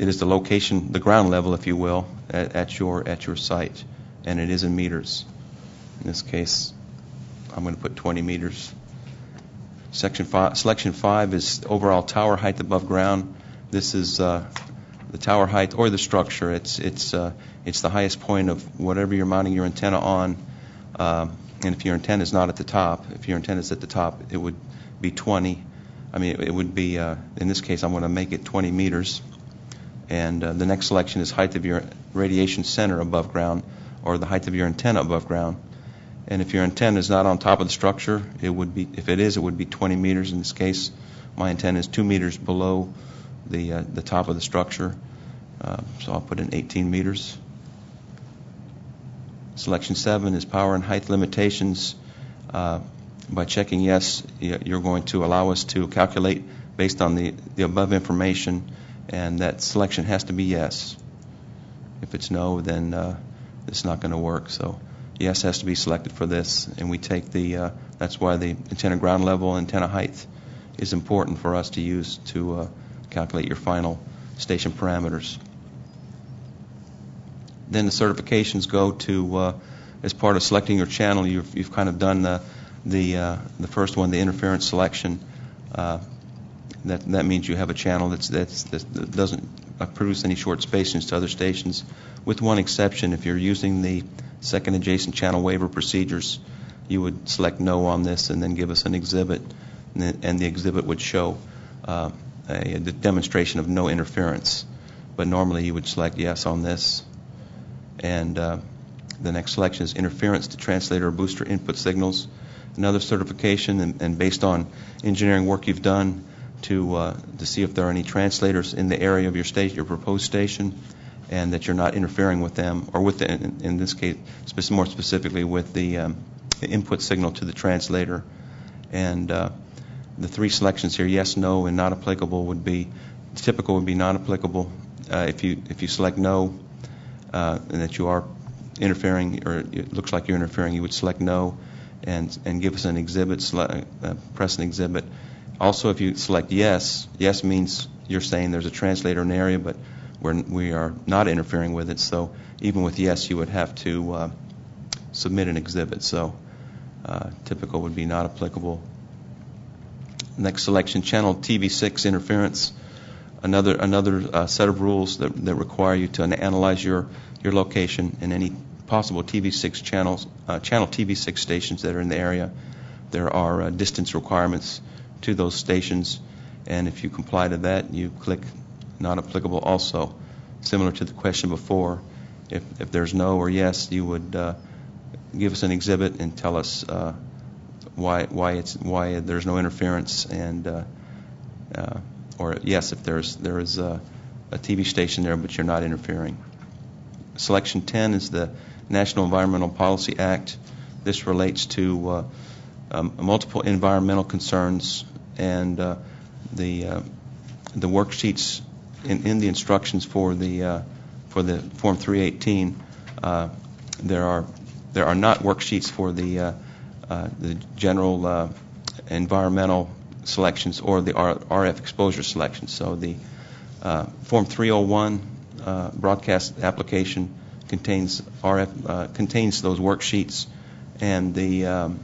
is the location, the ground level, if you will, at your site, and it is in meters. In this case, I'm going to put 20 meters. Selection 5 is overall tower height above ground. This is the tower height or the structure. It's the highest point of whatever you're mounting your antenna on. And if your antenna is not at the top, if your antenna is at the top, it would be 20. I mean, it would be, in this case, I'm going to make it 20 meters. And the next selection is height of your radiation center above ground, or the height of your antenna above ground. And if your antenna is not on top of the structure, it would be, if it is, it would be 20 meters. In this case, my antenna is 2 meters below the top of the structure, so I'll put in 18 meters. Selection 7 is power and height limitations. By checking yes, you're going to allow us to calculate based on the above information, and that selection has to be yes. If it's no, then it's not going to work. So yes has to be selected for this, and we take that's why the antenna ground level, antenna height is important for us to use to calculate your final station parameters. Then the certifications go to, as part of selecting your channel, you've kind of done the first one, the interference selection. That means you have a channel that doesn't produce any short spacings to other stations, with one exception. If you're using the second adjacent channel waiver procedures, you would select no on this and then give us an exhibit, and the exhibit would show a demonstration of no interference. But normally you would select yes on this. And the next selection is interference to translator or booster input signals. Another certification, and based on engineering work you've done to see if there are any translators in the area of your station, your proposed station, and that you're not interfering with them, or with in this case, more specifically with the input signal to the translator. And the three selections here, yes, no, and not applicable, would be typical. Would be not applicable. If you select no, and that you are interfering, or it looks like you're interfering, you would select no, and give us an exhibit. Press an exhibit. Also, if you select yes, yes means you're saying there's a translator in the area, but we are not interfering with it. So even with yes, you would have to submit an exhibit. So typical would be not applicable. Next selection, channel TV6 interference. Another set of rules that require you to analyze your location and any possible TV6 channels, channel TV6 stations that are in the area. There are distance requirements to those stations, and if you comply to that, you click not applicable also. Similar to the question before, if there's no or yes, you would give us an exhibit and tell us why there's no interference, and or yes, if there is a TV station there but you're not interfering. Selection 10 is the National Environmental Policy Act. This relates to multiple environmental concerns, and the worksheets in the instructions for the Form 318. There are not worksheets for the general environmental selections or the RF exposure selections. So the Form 301 broadcast application contains contains those worksheets, and the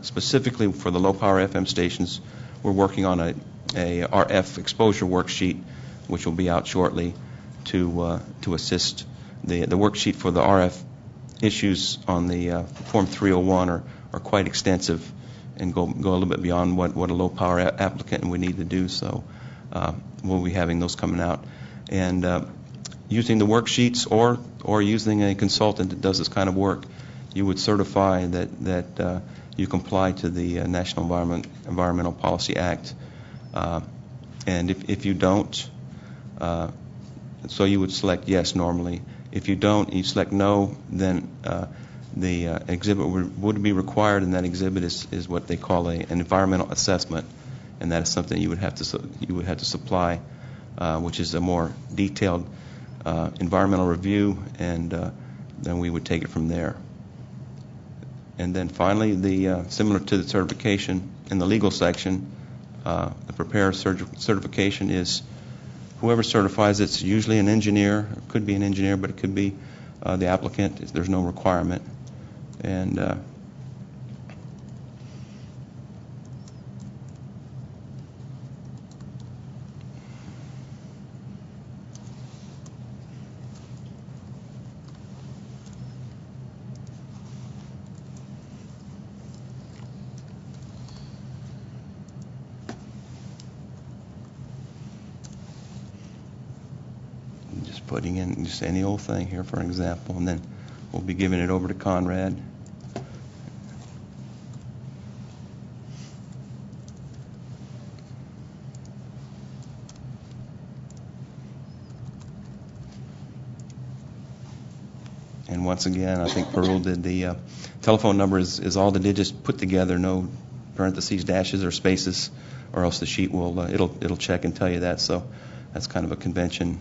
specifically for the low power FM stations, we're working on a RF exposure worksheet, which will be out shortly to assist. The worksheet for the RF issues on the Form 301 are quite extensive and go a little bit beyond what a low power applicant would need to do. So we'll be having those coming out, and using the worksheets or using a consultant that does this kind of work, you would certify that you comply to the National Environmental Policy Act. And if you don't, so you would select yes normally. If you don't, you select no, then the exhibit would be required, and that exhibit is what they call an environmental assessment, and that is something you would have to supply, which is a more detailed environmental review, and then we would take it from there. And then finally, similar to the certification in the legal section, the preparer certification is whoever certifies it's usually an engineer. It could be an engineer, but it could be the applicant. There's no requirement. And just putting in just any old thing here for an example, and then we'll be giving it over to Conrad. And once again, I think Perul did the telephone number is all the digits put together, no parentheses, dashes, or spaces, or else the sheet will it'll check and tell you that. So that's kind of a convention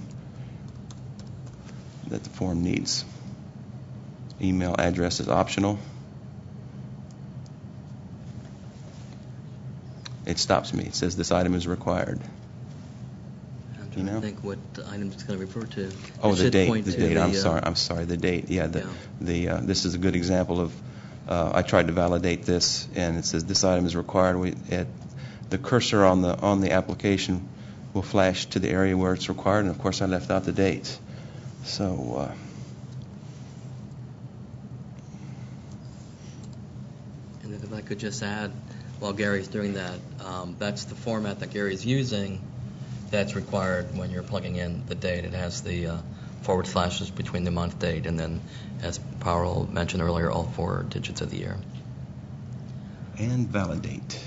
that the form needs. Email address is optional. It stops me. It says this item is required. I'm trying to think what item it's going to refer to. Oh, the date. The date. I'm sorry. The date. Yeah. This is a good example of. I tried to validate this, and it says this item is required. The cursor on the application will flash to the area where it's required, and of course I left out the date. So. And then if I could just add, while Gary's doing that, that's the format that Gary's using. That's required when you're plugging in the date. It has the forward slashes between the month, date, and then, as Powell mentioned earlier, all 4 digits of the year. And validate.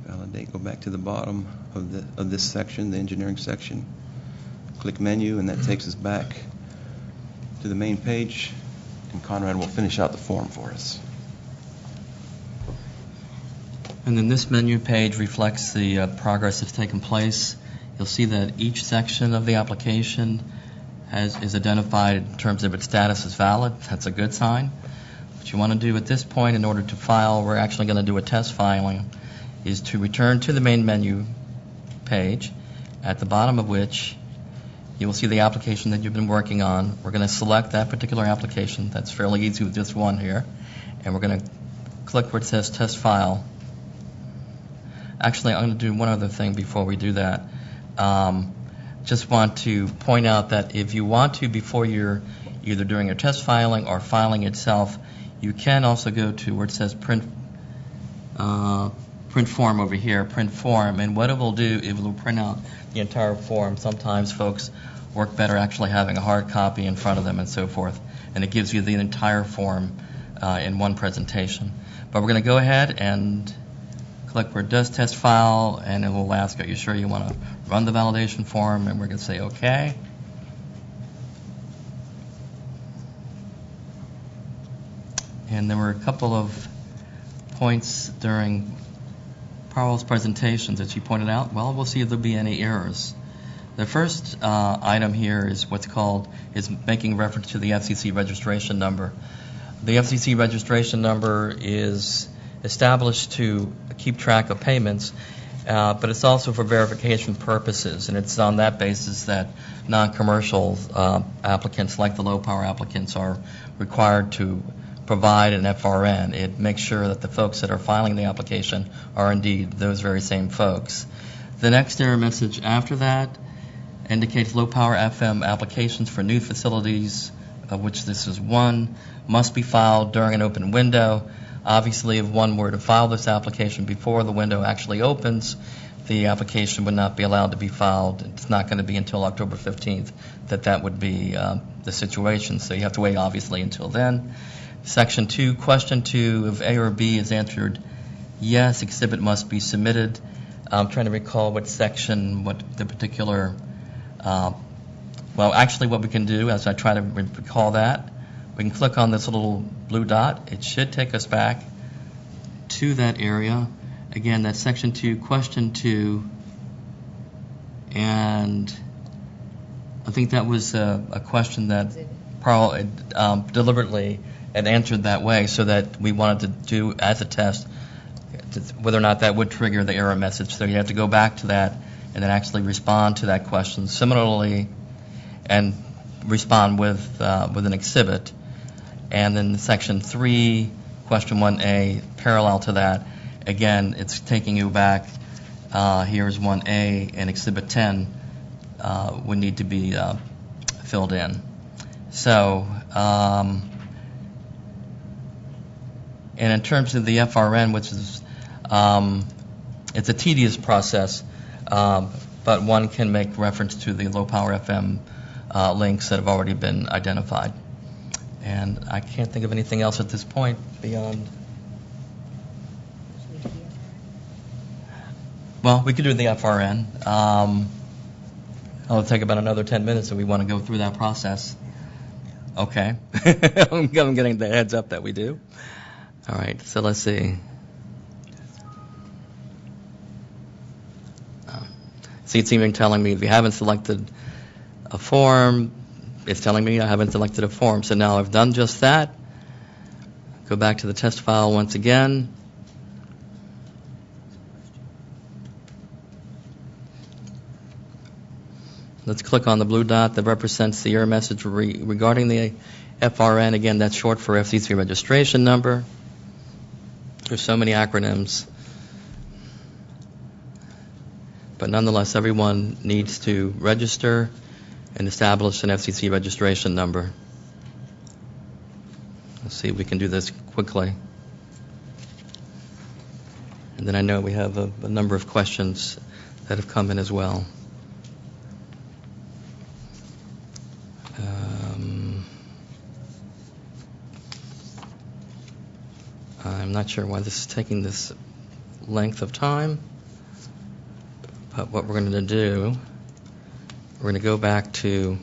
Validate. Go back to the bottom of this section, the engineering section. Click menu, and that takes us back to the main page, and Conrad will finish out the form for us. And then this menu page reflects the progress that's taken place. You'll see that each section of the application is identified in terms of its status as valid. That's a good sign. What you want to do at this point in order to file, we're actually going to do a test filing, is to return to the main menu page, at the bottom of which you will see the application that you've been working on. We're going to select that particular application. That's fairly easy with just one here. And we're going to click where it says test file. Actually, I'm going to do one other thing before we do that. Just want to point out that if you want to, before you're either doing your test filing or filing itself, you can also go to where it says print form over here, print form. And what it will do, it will print out the entire form. Sometimes folks work better actually having a hard copy in front of them and so forth. And it gives you the entire form in one presentation. But we're going to go ahead and click where it does test file, and it will ask, are you sure you want to run the validation form? And we're going to say OK. And there were a couple of points during Parl's presentations that she pointed out. Well, we'll see if there'll be any errors. The first item here is is making reference to the FCC registration number. The FCC registration number is established to keep track of payments, but it's also for verification purposes, and it's on that basis that non-commercial applicants, like the low-power applicants, are required to provide an FRN. It makes sure that the folks that are filing the application are indeed those very same folks. The next error message after that indicates low-power FM applications for new facilities, of which this is one, must be filed during an open window. Obviously, if one were to file this application before the window actually opens, the application would not be allowed to be filed. It's not going to be until October 15th that would be the situation, so you have to wait, obviously, until then. Section 2, question 2, if A or B is answered yes, exhibit must be submitted. I'm trying to recall what section, what the particular, well, actually what we can do, as I try to recall that, we can click on this little blue dot. It should take us back to that area. Again, that's section 2, question 2, and I think that was a question that Parl deliberately had answered that way, so that we wanted to do as a test whether or not that would trigger the error message. So you have to go back to that and then actually respond to that question similarly, and respond with an exhibit. And then section 3, question 1A, parallel to that, again, it's taking you back. Here's 1A, and exhibit 10 would need to be filled in. So, and in terms of the FRN, which is, it's a tedious process, but one can make reference to the low-power FM links that have already been identified. And I can't think of anything else at this point beyond. Well, we could do the FRN. It'll take about another 10 minutes if we want to go through that process. Okay. I'm getting the heads up that we do. All right, so let's see. See, it's even telling me if you haven't selected a form, it's telling me I haven't selected a form. So now I've done just that. Go back to the test file once again. Let's click on the blue dot that represents the error message regarding the FRN. Again, that's short for FCC registration number. There's so many acronyms. But nonetheless, everyone needs to register and establish an FCC registration number. Let's see if we can do this quickly. And then I know we have a number of questions that have come in as well. I'm not sure why this is taking this length of time, but what we're going to do, we're going to go back to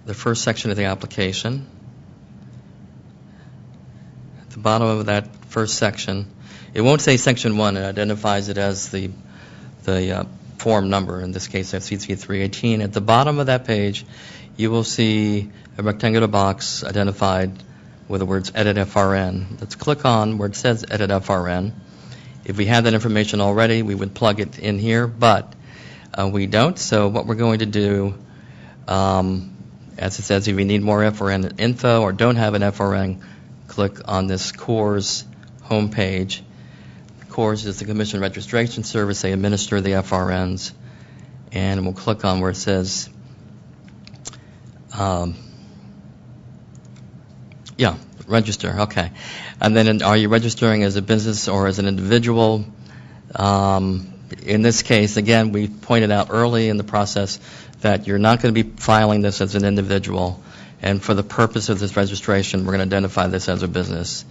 the first section of the application. At the bottom of that first section, it won't say section 1, it identifies it as the form number, in this case FCC 318. At the bottom of that page, you will see a rectangular box identified with the words Edit FRN. Let's click on where it says Edit FRN. If we had that information already, we would plug it in here, but we don't. So what we're going to do, as it says, if you need more FRN info or don't have an FRN, click on this CORS homepage. CORS is the Commission Registration Service. They administer the FRNs. And we'll click on where it says register, okay. And then are you registering as a business or as an individual? In this case, again, we pointed out early in the process that you're not going to be filing this as an individual. And for the purpose of this registration, we're going to identify this as a business.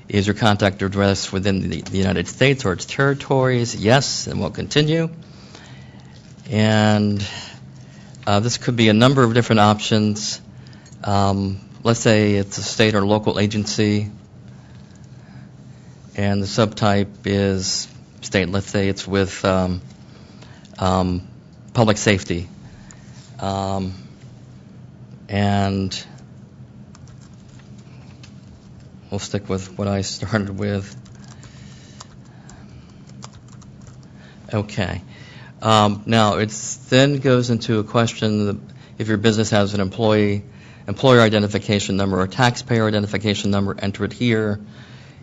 Is your contact address within the United States or its territories? Yes, and we'll continue. And this could be a number of different options. let's say it's a state or local agency, and the subtype is state. Let's say it's with public safety. And we'll stick with what I started with. Okay. Now, it then goes into a question that if your business has an employer identification number or taxpayer identification number, enter it here.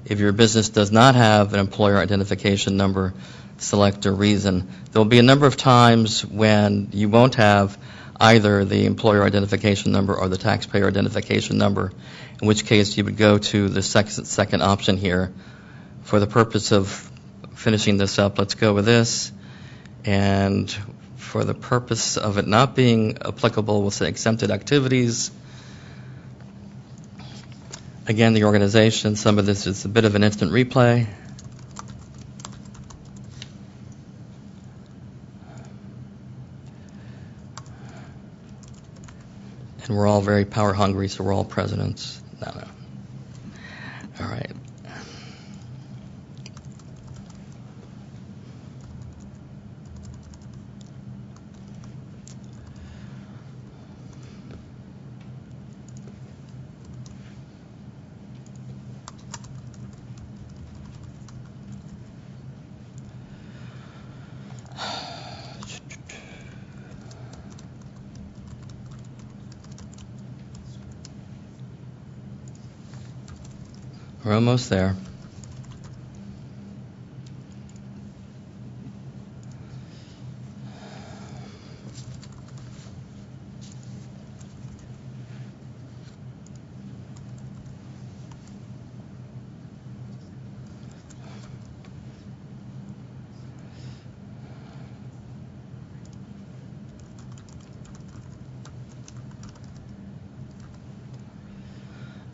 If your business does not have an employer identification number, select a reason. There will be a number of times when you won't have either the employer identification number or the taxpayer identification number, in which case you would go to the second option here. For the purpose of finishing this up, let's go with this. And for the purpose of it not being applicable, we'll say exempted activities. Again, the organization, some of this is a bit of an instant replay. And we're all very power hungry, so we're all presidents. No. All right. We're almost there.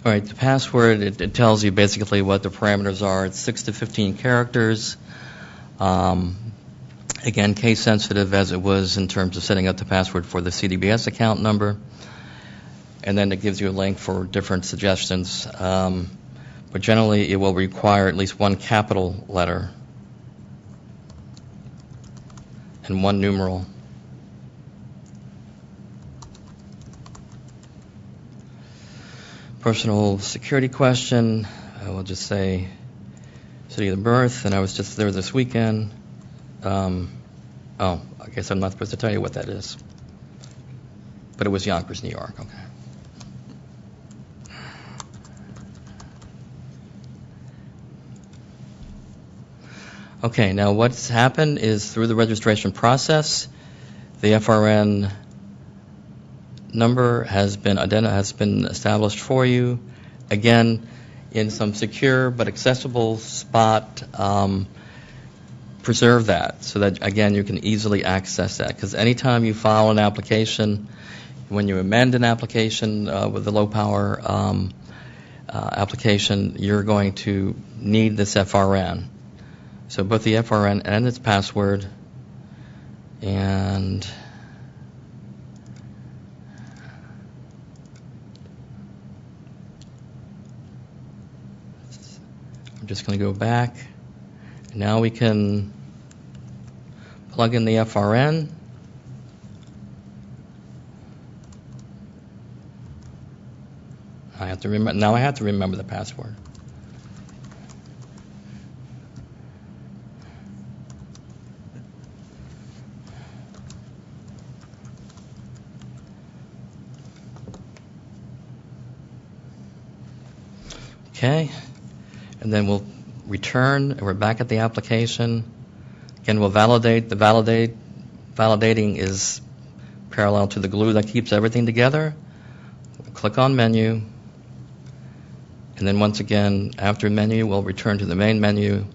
All right, the password, it tells you basically what the parameters are. It's 6 to 15 characters. Again, case sensitive as it was in terms of setting up the password for the CDBS account number. And then it gives you a link for different suggestions. But generally, it will require at least one capital letter and one numeral. Personal security question, I will just say city of birth, and I was just there this weekend. I guess I'm not supposed to tell you what that is. But it was Yonkers, New York, okay. Okay, now what's happened is through the registration process, the FRN number has been established for you. Again, in some secure but accessible spot, preserve that so that, again, you can easily access that. Because anytime you file an application, when you amend an application with the low power application, you're going to need this FRN. So both the FRN and its password, and I'm just going to go back. Now we can plug in the FRN. I have to remember the password. Okay, and then we'll return, and we're back at the application. Again, we'll validate. The validating is parallel to the glue that keeps everything together. We'll click on menu, and then once again, after menu, we'll return to the main menu.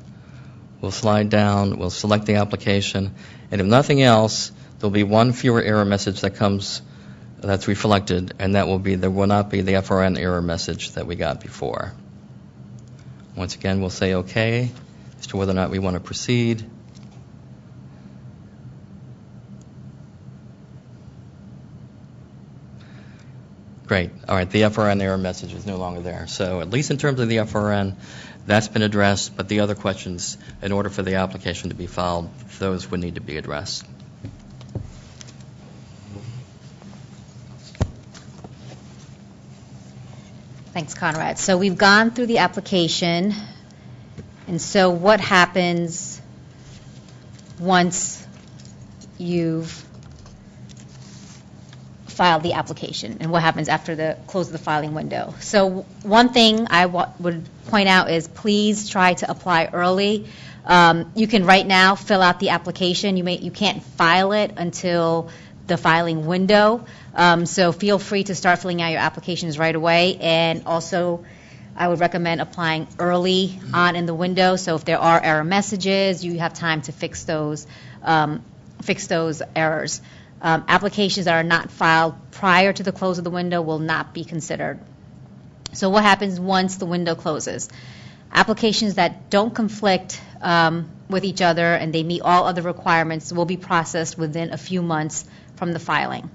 We'll slide down, we'll select the application, and if nothing else, there'll be one fewer error message that's reflected, and that will be, there will not be the FRN error message that we got before. Once again, we'll say OK as to whether or not we want to proceed. Great. All right, the FRN error message is no longer there. So at least in terms of the FRN, that's been addressed, but the other questions, in order for the application to be filed, those would need to be addressed. Thanks, Conrad. So we've gone through the application, and so what happens once you've filed the application, and what happens after the close of the filing window? So one thing I would point out is please try to apply early. You can right now fill out the application. You can't file it until the filing window. So feel free to start filling out your applications right away. And also, I would recommend applying early on in the window. So if there are error messages, you have time to fix those errors. Applications that are not filed prior to the close of the window will not be considered. So what happens once the window closes? Applications that don't conflict with each other and they meet all other requirements will be processed within a few months from the filing.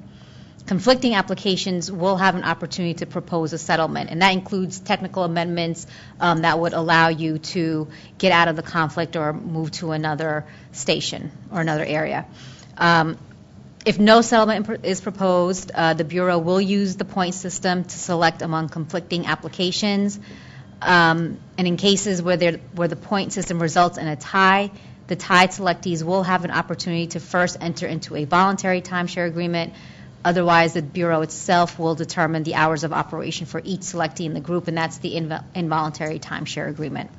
Conflicting applications will have an opportunity to propose a settlement, and that includes technical amendments that would allow you to get out of the conflict or move to another station or another area. If no settlement is proposed, the Bureau will use the point system to select among conflicting applications. And in cases where the point system results in a tie, the tied selectees will have an opportunity to first enter into a voluntary timeshare agreement. Otherwise, the Bureau itself will determine the hours of operation for each selectee in the group, and that's the involuntary timeshare agreement.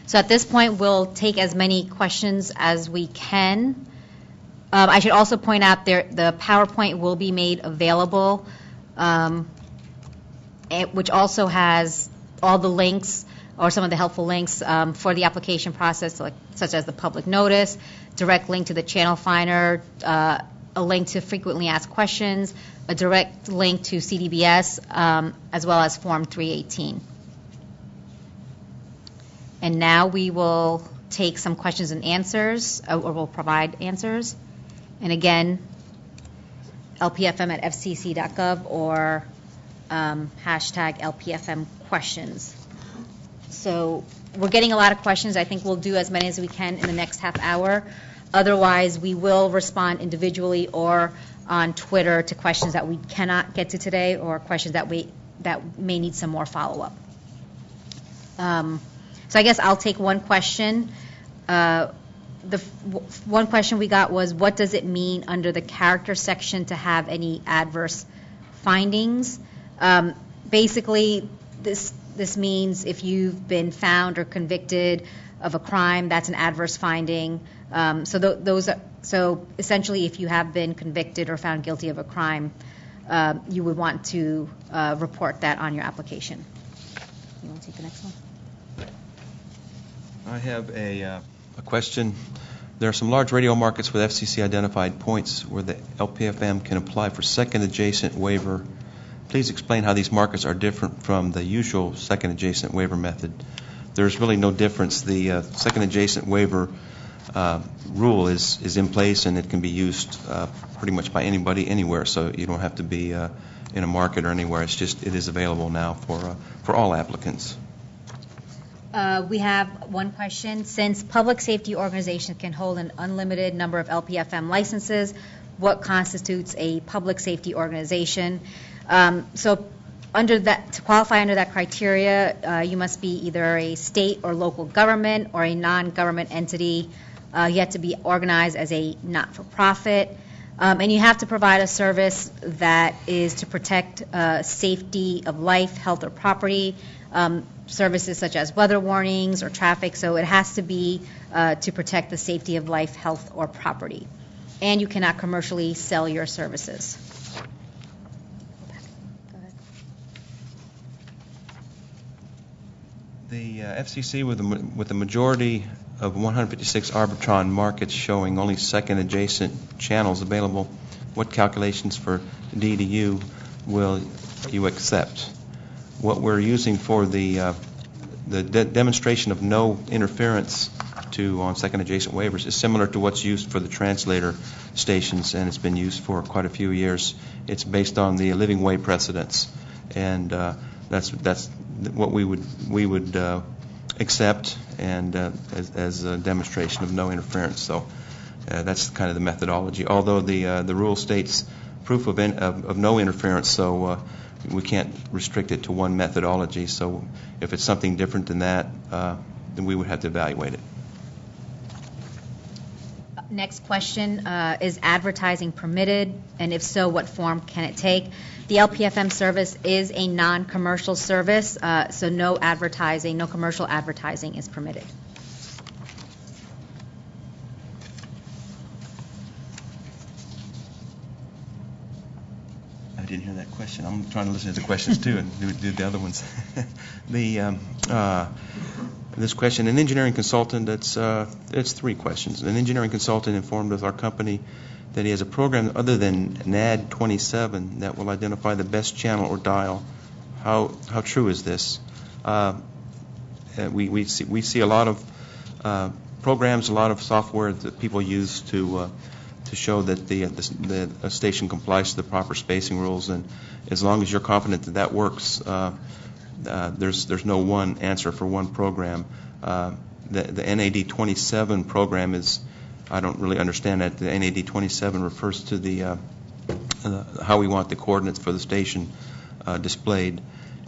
So at this point, we'll take as many questions as we can. I should also point out the PowerPoint will be made available, which also has all the links or some of the helpful links for the application process, such as the public notice, direct link to the channel finder, a link to frequently asked questions, a direct link to CDBS, as well as Form 318. And now we will take some questions and answers, or we'll provide answers. And again, LPFM at fcc.gov or hashtag LPFM questions. So we're getting a lot of questions. I think we'll do as many as we can in the next half hour. Otherwise, we will respond individually or on Twitter to questions that we cannot get to today or questions that may need some more follow-up. So I guess I'll take one question. The one question we got was, what does it mean under the character section to have any adverse findings? Basically, this means if you've been found or convicted of a crime, that's an adverse finding. So essentially, if you have been convicted or found guilty of a crime, you would want to report that on your application. You want to take the next one? I have a question. There are some large radio markets with FCC-identified points where the LPFM can apply for second adjacent waiver. Please explain how these markets are different from the usual second adjacent waiver method. There's really no difference. The second adjacent waiver rule is in place, and it can be used pretty much by anybody anywhere, so you don't have to be in a market or anywhere. It is available now for all applicants. We have one question. Since public safety organizations can hold an unlimited number of LPFM licenses, what constitutes a public safety organization? So to qualify under that criteria, you must be either a state or local government or a non-government entity. You have to be organized as a not-for-profit. And you have to provide a service that is to protect safety of life, health, or property. Services such as weather warnings or traffic, so it has to be to protect the safety of life, health, or property. And you cannot commercially sell your services. Go ahead. The FCC, with the majority of 156 Arbitron markets showing only second adjacent channels available, what calculations for DDU will you accept? What we're using for the demonstration of no interference to on second adjacent waivers is similar to what's used for the translator stations, and it's been used for quite a few years. It's based on the living way precedents, and that's what we would accept, and as a demonstration of no interference. So that's kind of the methodology. Although the rule states proof of no interference, so we can't restrict it to one methodology. So if it's something different than that, then we would have to evaluate it. Next question, is advertising permitted? And if so, what form can it take? The LPFM service is a non-commercial service, so no advertising, no commercial advertising is permitted. I didn't hear that question. I'm trying to listen to the questions too and do the other ones. This question, an engineering consultant, it's three questions. An engineering consultant informed of our company that he has a program other than NAD 27 that will identify the best channel or dial. How true is this? We see a lot of programs, a lot of software that people use to show that the station complies to the proper spacing rules, and as long as you're confident that that works, there's no one answer for one program. The NAD 27 program is, I don't really understand that. The NAD 27 refers to the how we want the coordinates for the station displayed,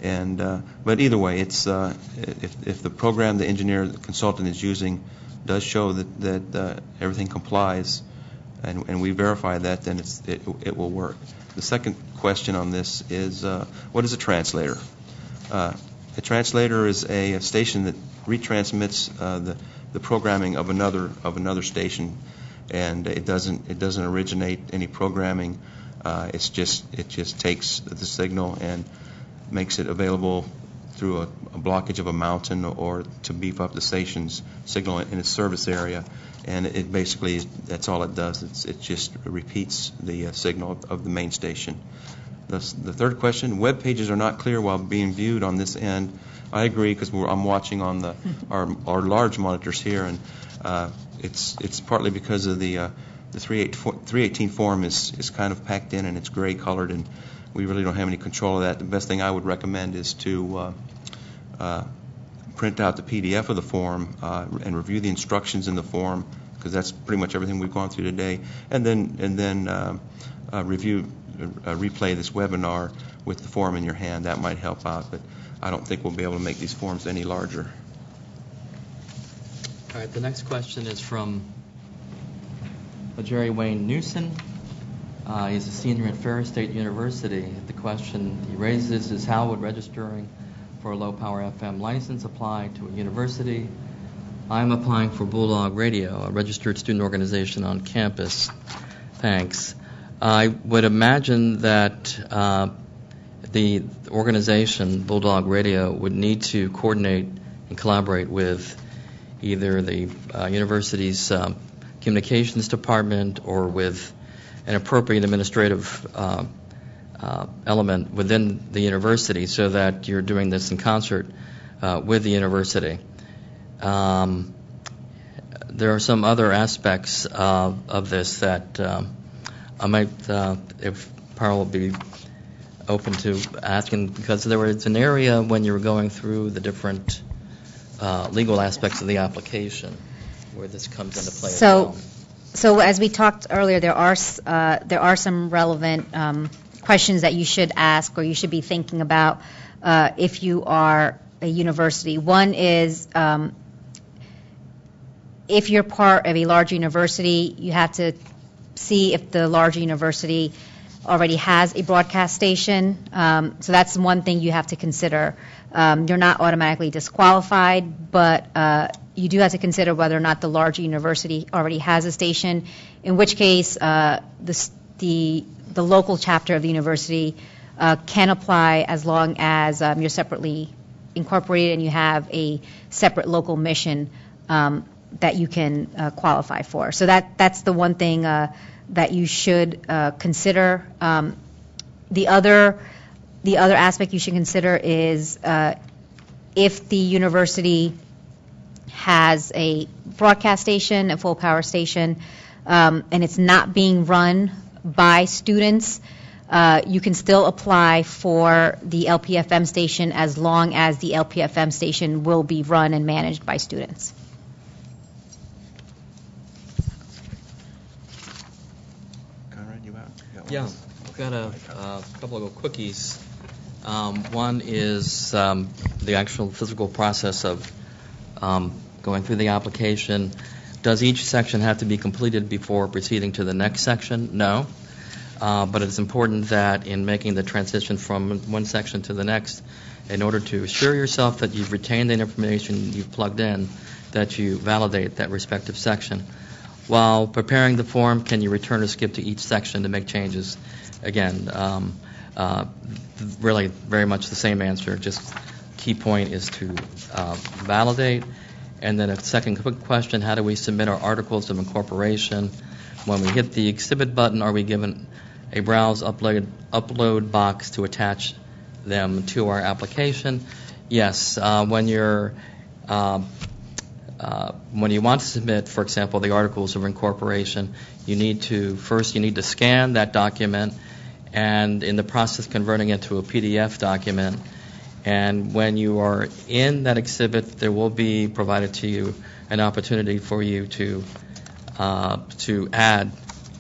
and but either way, it's if the program the engineer, the consultant is using does show that everything complies, and we verify that, then it will work. The second question on this is, what is a translator? A translator is a station that retransmits the programming of another station, and it doesn't originate any programming. It just takes the signal and makes it available through a blockage of a mountain or to beef up the station's signal in its service area. And it basically, that's all it does. It just repeats the signal of the main station. The third question, web pages are not clear while being viewed on this end. I agree, because I'm watching on our large monitors here, and it's partly because of the 318 form is kind of packed in, and it's gray colored, and we really don't have any control of that. The best thing I would recommend is to print out the PDF of the form and review the instructions in the form, because that's pretty much everything we've gone through today, and then replay this webinar with the form in your hand. That might help out, but I don't think we'll be able to make these forms any larger. All right, the next question is from Jerry Wayne Newson. He's a senior at Ferris State University. The question he raises is, how would registering for a low-power FM license apply to a university? I'm applying for Bulldog Radio, a registered student organization on campus. Thanks. I would imagine that the organization, Bulldog Radio, would need to coordinate and collaborate with either the university's communications department or with an appropriate administrative element within the university, so that you're doing this in concert with the university. There are some other aspects of this that I might, if Parl will be open to asking, because there was an area when you were going through the different legal aspects of the application where this comes into play as well. So as we talked earlier, there are some relevant questions that you should ask or you should be thinking about if you are a university. One is, if you're part of a large university, you have to see if the larger university already has a broadcast station. So that's one thing you have to consider. You're not automatically disqualified, but you do have to consider whether or not the larger university already has a station, in which case the local chapter of the university can apply as long as you're separately incorporated and you have a separate local mission that you can qualify for. So that's the one thing that you should consider. The other aspect you should consider is if the university has a broadcast station, a full power station, and it's not being run by students, you can still apply for the LPFM station as long as the LPFM station will be run and managed by students. Conrad, you out? You got one? Yeah, I've got a couple of quickies. One is the actual physical process of going through the application. Does each section have to be completed before proceeding to the next section? No. But it's important that in making the transition from one section to the next, in order to assure yourself that you've retained the information you've plugged in, that you validate that respective section. While preparing the form, can you return or skip to each section to make changes? Again, really very much the same answer. Just key point is to validate. And then a second quick question, how do we submit our articles of incorporation? When we hit the exhibit button, are we given a browse upload box to attach them to our application? Yes. When you want to submit, for example, the articles of incorporation, you need to scan that document, and in the process converting it to a PDF document. And when you are in that exhibit, there will be provided to you an opportunity for you to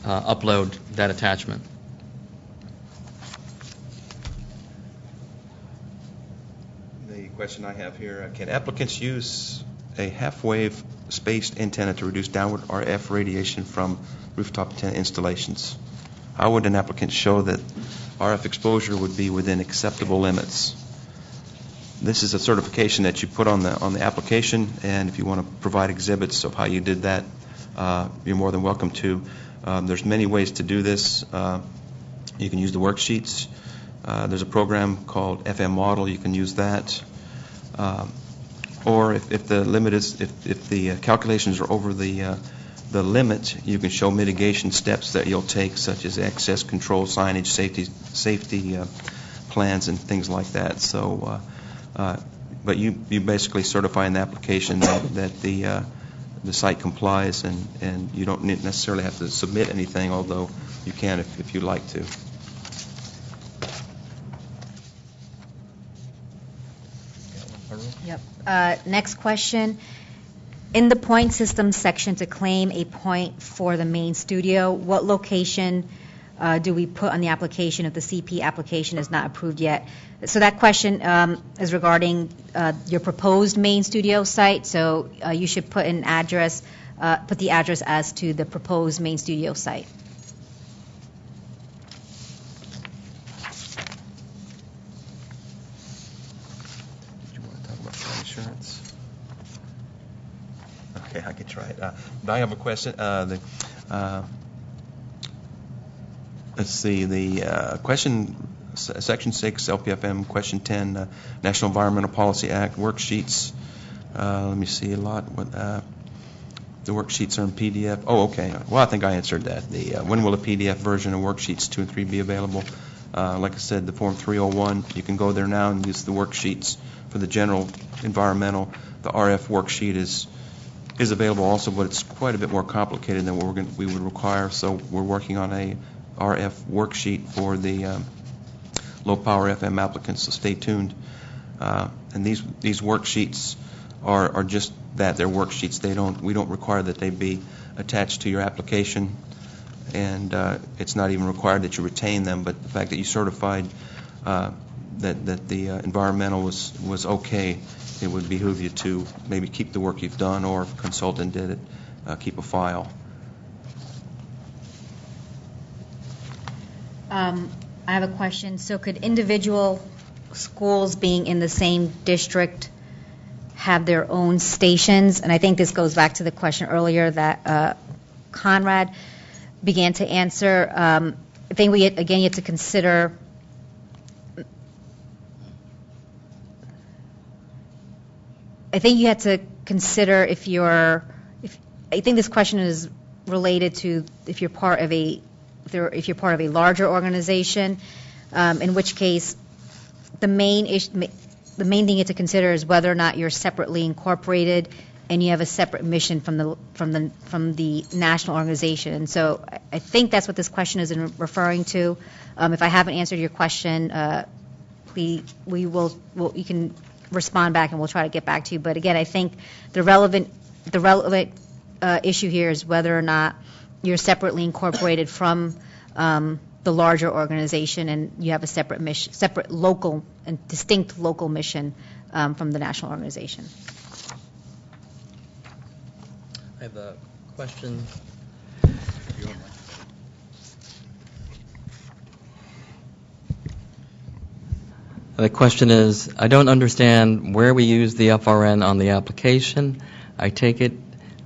upload that attachment. The question I have here, can applicants use a half-wave spaced antenna to reduce downward RF radiation from rooftop antenna installations? How would an applicant show that RF exposure would be within acceptable limits? This is a certification that you put on the application, and if you want to provide exhibits of how you did that, you're more than welcome to. There's many ways to do this. You can use the worksheets. There's a program called FM Model. You can use that. Or if the limit is, if the calculations are over the limit, you can show mitigation steps that you'll take, such as access control, signage, safety plans, and things like that. So, but you basically certify in the application that the site complies, and you don't necessarily have to submit anything, although you can if you'd like to. Yep. Next question. In the point system section to claim a point for the main studio, what location do we put on the application if the CP application is not approved yet? So that question is regarding your proposed main studio site. So you should put an address, put the address as to the proposed main studio site. Did you want to talk about flood insurance? Okay, I could try it. I have a question. Let's see, the question, Section 6, LPFM, Question 10, National Environmental Policy Act, worksheets. Let me see a lot. The worksheets are in PDF. Oh, okay. Well, I think I answered that. When will a PDF version of worksheets 2 and 3 be available? Like I said, the Form 301, you can go there now and use the worksheets for the general environmental. The RF worksheet is available also, but it's quite a bit more complicated than what we would require. So we're working on a RF worksheet for the low power FM applicants, so stay tuned. And these worksheets are just that, they're worksheets. We don't require that they be attached to your application, and it's not even required that you retain them, but the fact that you certified that the environmental was okay, it would behoove you to maybe keep the work you've done, or if a consultant did it, keep a file. I have a question. So could individual schools being in the same district have their own stations? And I think this goes back to the question earlier that Conrad began to answer. I think you have to consider I think this question is related to if you're part of a larger organization, in which case the main thing you have to consider is whether or not you're separately incorporated and you have a separate mission from the national organization. And so I think that's what this question is referring to. If I haven't answered your question, you can respond back and we'll try to get back to you. But again, I think the relevant issue here is whether or not you're separately incorporated from the larger organization and you have a separate mission, separate local and distinct local mission from the national organization. I have a question. The question is, I don't understand where we use the FRN on the application. I take it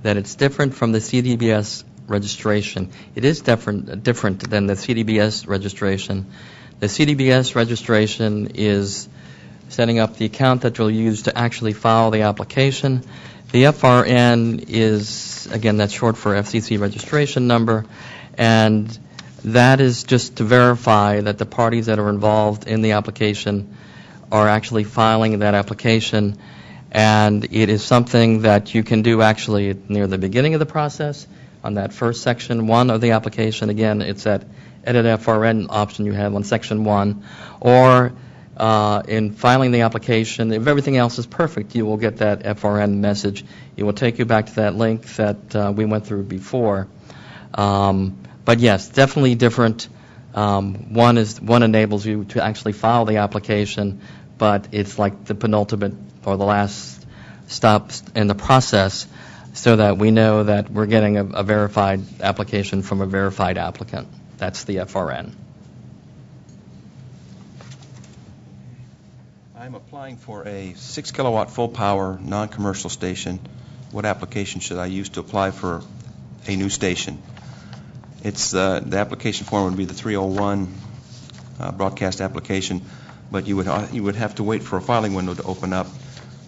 that it's different from the CDBS registration. It is different than the CDBS registration. The CDBS registration is setting up the account that you'll use to actually file the application. The FRN is, again, that's short for FCC registration number, and that is just to verify that the parties that are involved in the application are actually filing that application, and it is something that you can do actually near the beginning of the process on that first section 1 of the application. Again, it's that edit FRN option you have on section 1, or in filing the application, if everything else is perfect, you will get that FRN message. It will take you back to that link that we went through before. But yes, definitely different. One enables you to actually file the application, but it's like the penultimate or the last stop in the process, so that we know that we're getting a verified application from a verified applicant. That's the FRN. I'm applying for a 6 kilowatt full power non-commercial station. What application should I use to apply for a new station? It's the application form would be the 301 broadcast application, but you would have to wait for a filing window to open up.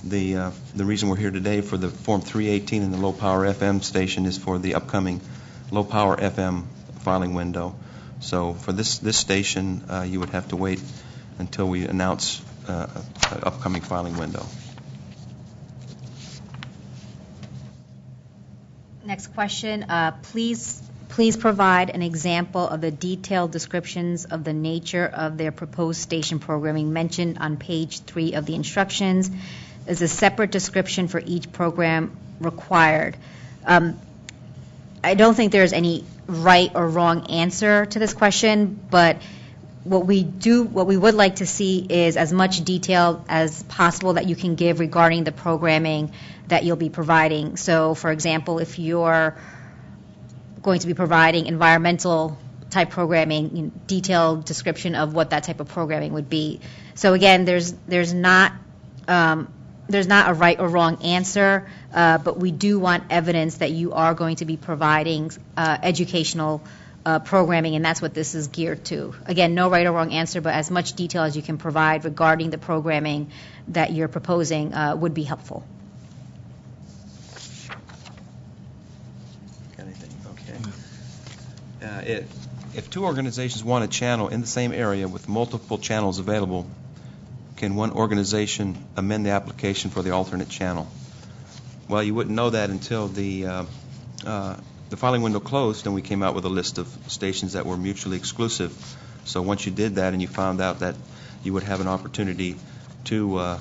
The reason we're here today for the Form 318 and the low power FM station is for the upcoming low power FM filing window. So for this station, you would have to wait until we announce an upcoming filing window. Next question. Please provide an example of the detailed descriptions of the nature of their proposed station programming mentioned on page 3 of the instructions. Is a separate description for each program required? I don't think there's any right or wrong answer to this question, but what we would like to see is as much detail as possible that you can give regarding the programming that you'll be providing. So, for example, if you're going to be providing environmental type programming, detailed description of what that type of programming would be. So again, there's not a right or wrong answer, but we do want evidence that you are going to be providing educational programming, and that's what this is geared to. Again, no right or wrong answer, but as much detail as you can provide regarding the programming that you're proposing would be helpful. Okay. If two organizations want a channel in the same area with multiple channels available, can one organization amend the application for the alternate channel? Well, you wouldn't know that until the filing window closed and we came out with a list of stations that were mutually exclusive. So once you did that and you found out that you would have an opportunity to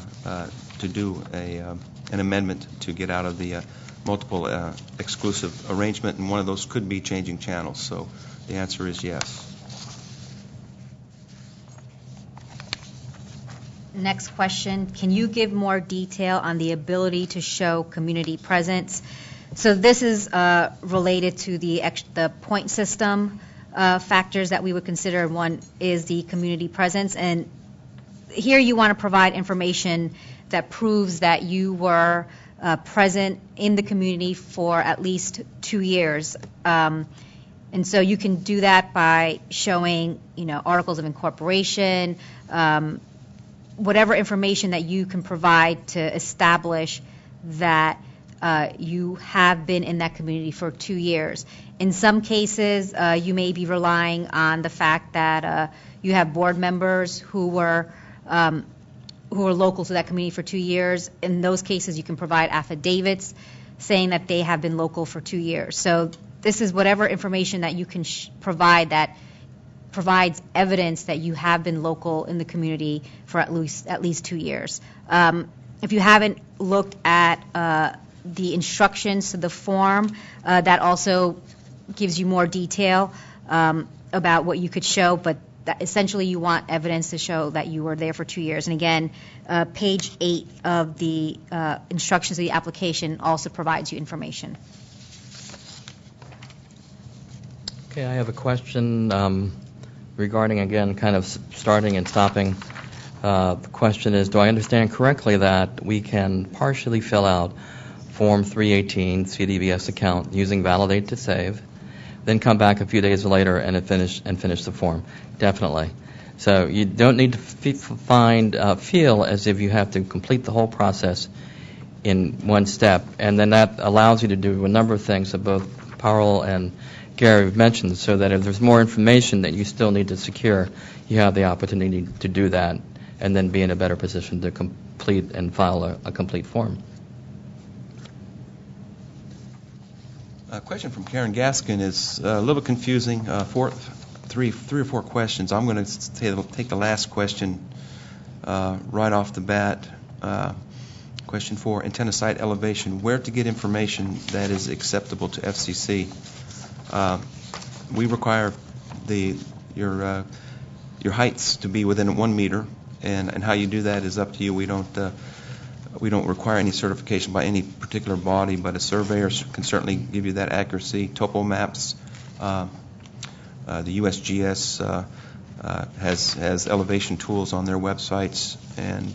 do an amendment to get out of the multiple exclusive arrangement, and one of those could be changing channels. So the answer is yes. Next question, can you give more detail on the ability to show community presence? So this is related to the point system factors that we would consider. One is the community presence, and here you want to provide information that proves that you were present in the community for at least 2 years. And so you can do that by showing, articles of incorporation, whatever information that you can provide to establish that you have been in that community for 2 years. In some cases, you may be relying on the fact that you have board members who were local to that community for 2 years. In those cases, you can provide affidavits saying that they have been local for 2 years. So this is whatever information that you can provide that provides evidence that you have been local in the community for at least 2 years. If you haven't looked at the instructions to the form, that also gives you more detail about what you could show, but that essentially you want evidence to show that you were there for 2 years. And again, page 8 of the instructions of the application also provides you information. Okay, I have a question regarding, again, kind of starting and stopping. The question is, do I understand correctly that we can partially fill out Form 318 CDBS account using Validate to Save, then come back a few days later and finish the form? Definitely. So you don't need to feel as if you have to complete the whole process in one step, and then that allows you to do a number of things that both Powell and Gary have mentioned, so that if there's more information that you still need to secure, you have the opportunity to do that and then be in a better position to complete and file a complete form. A question from Karen Gaskin is a little bit confusing. Three or four questions. I'm going to take the last question right off the bat. Question 4, antenna site elevation. Where to get information that is acceptable to FCC? We require your heights to be within 1 meter, and how you do that is up to you. We don't require any certification by any particular body, but a surveyor can certainly give you that accuracy. Topo maps, the USGS has elevation tools on their websites, and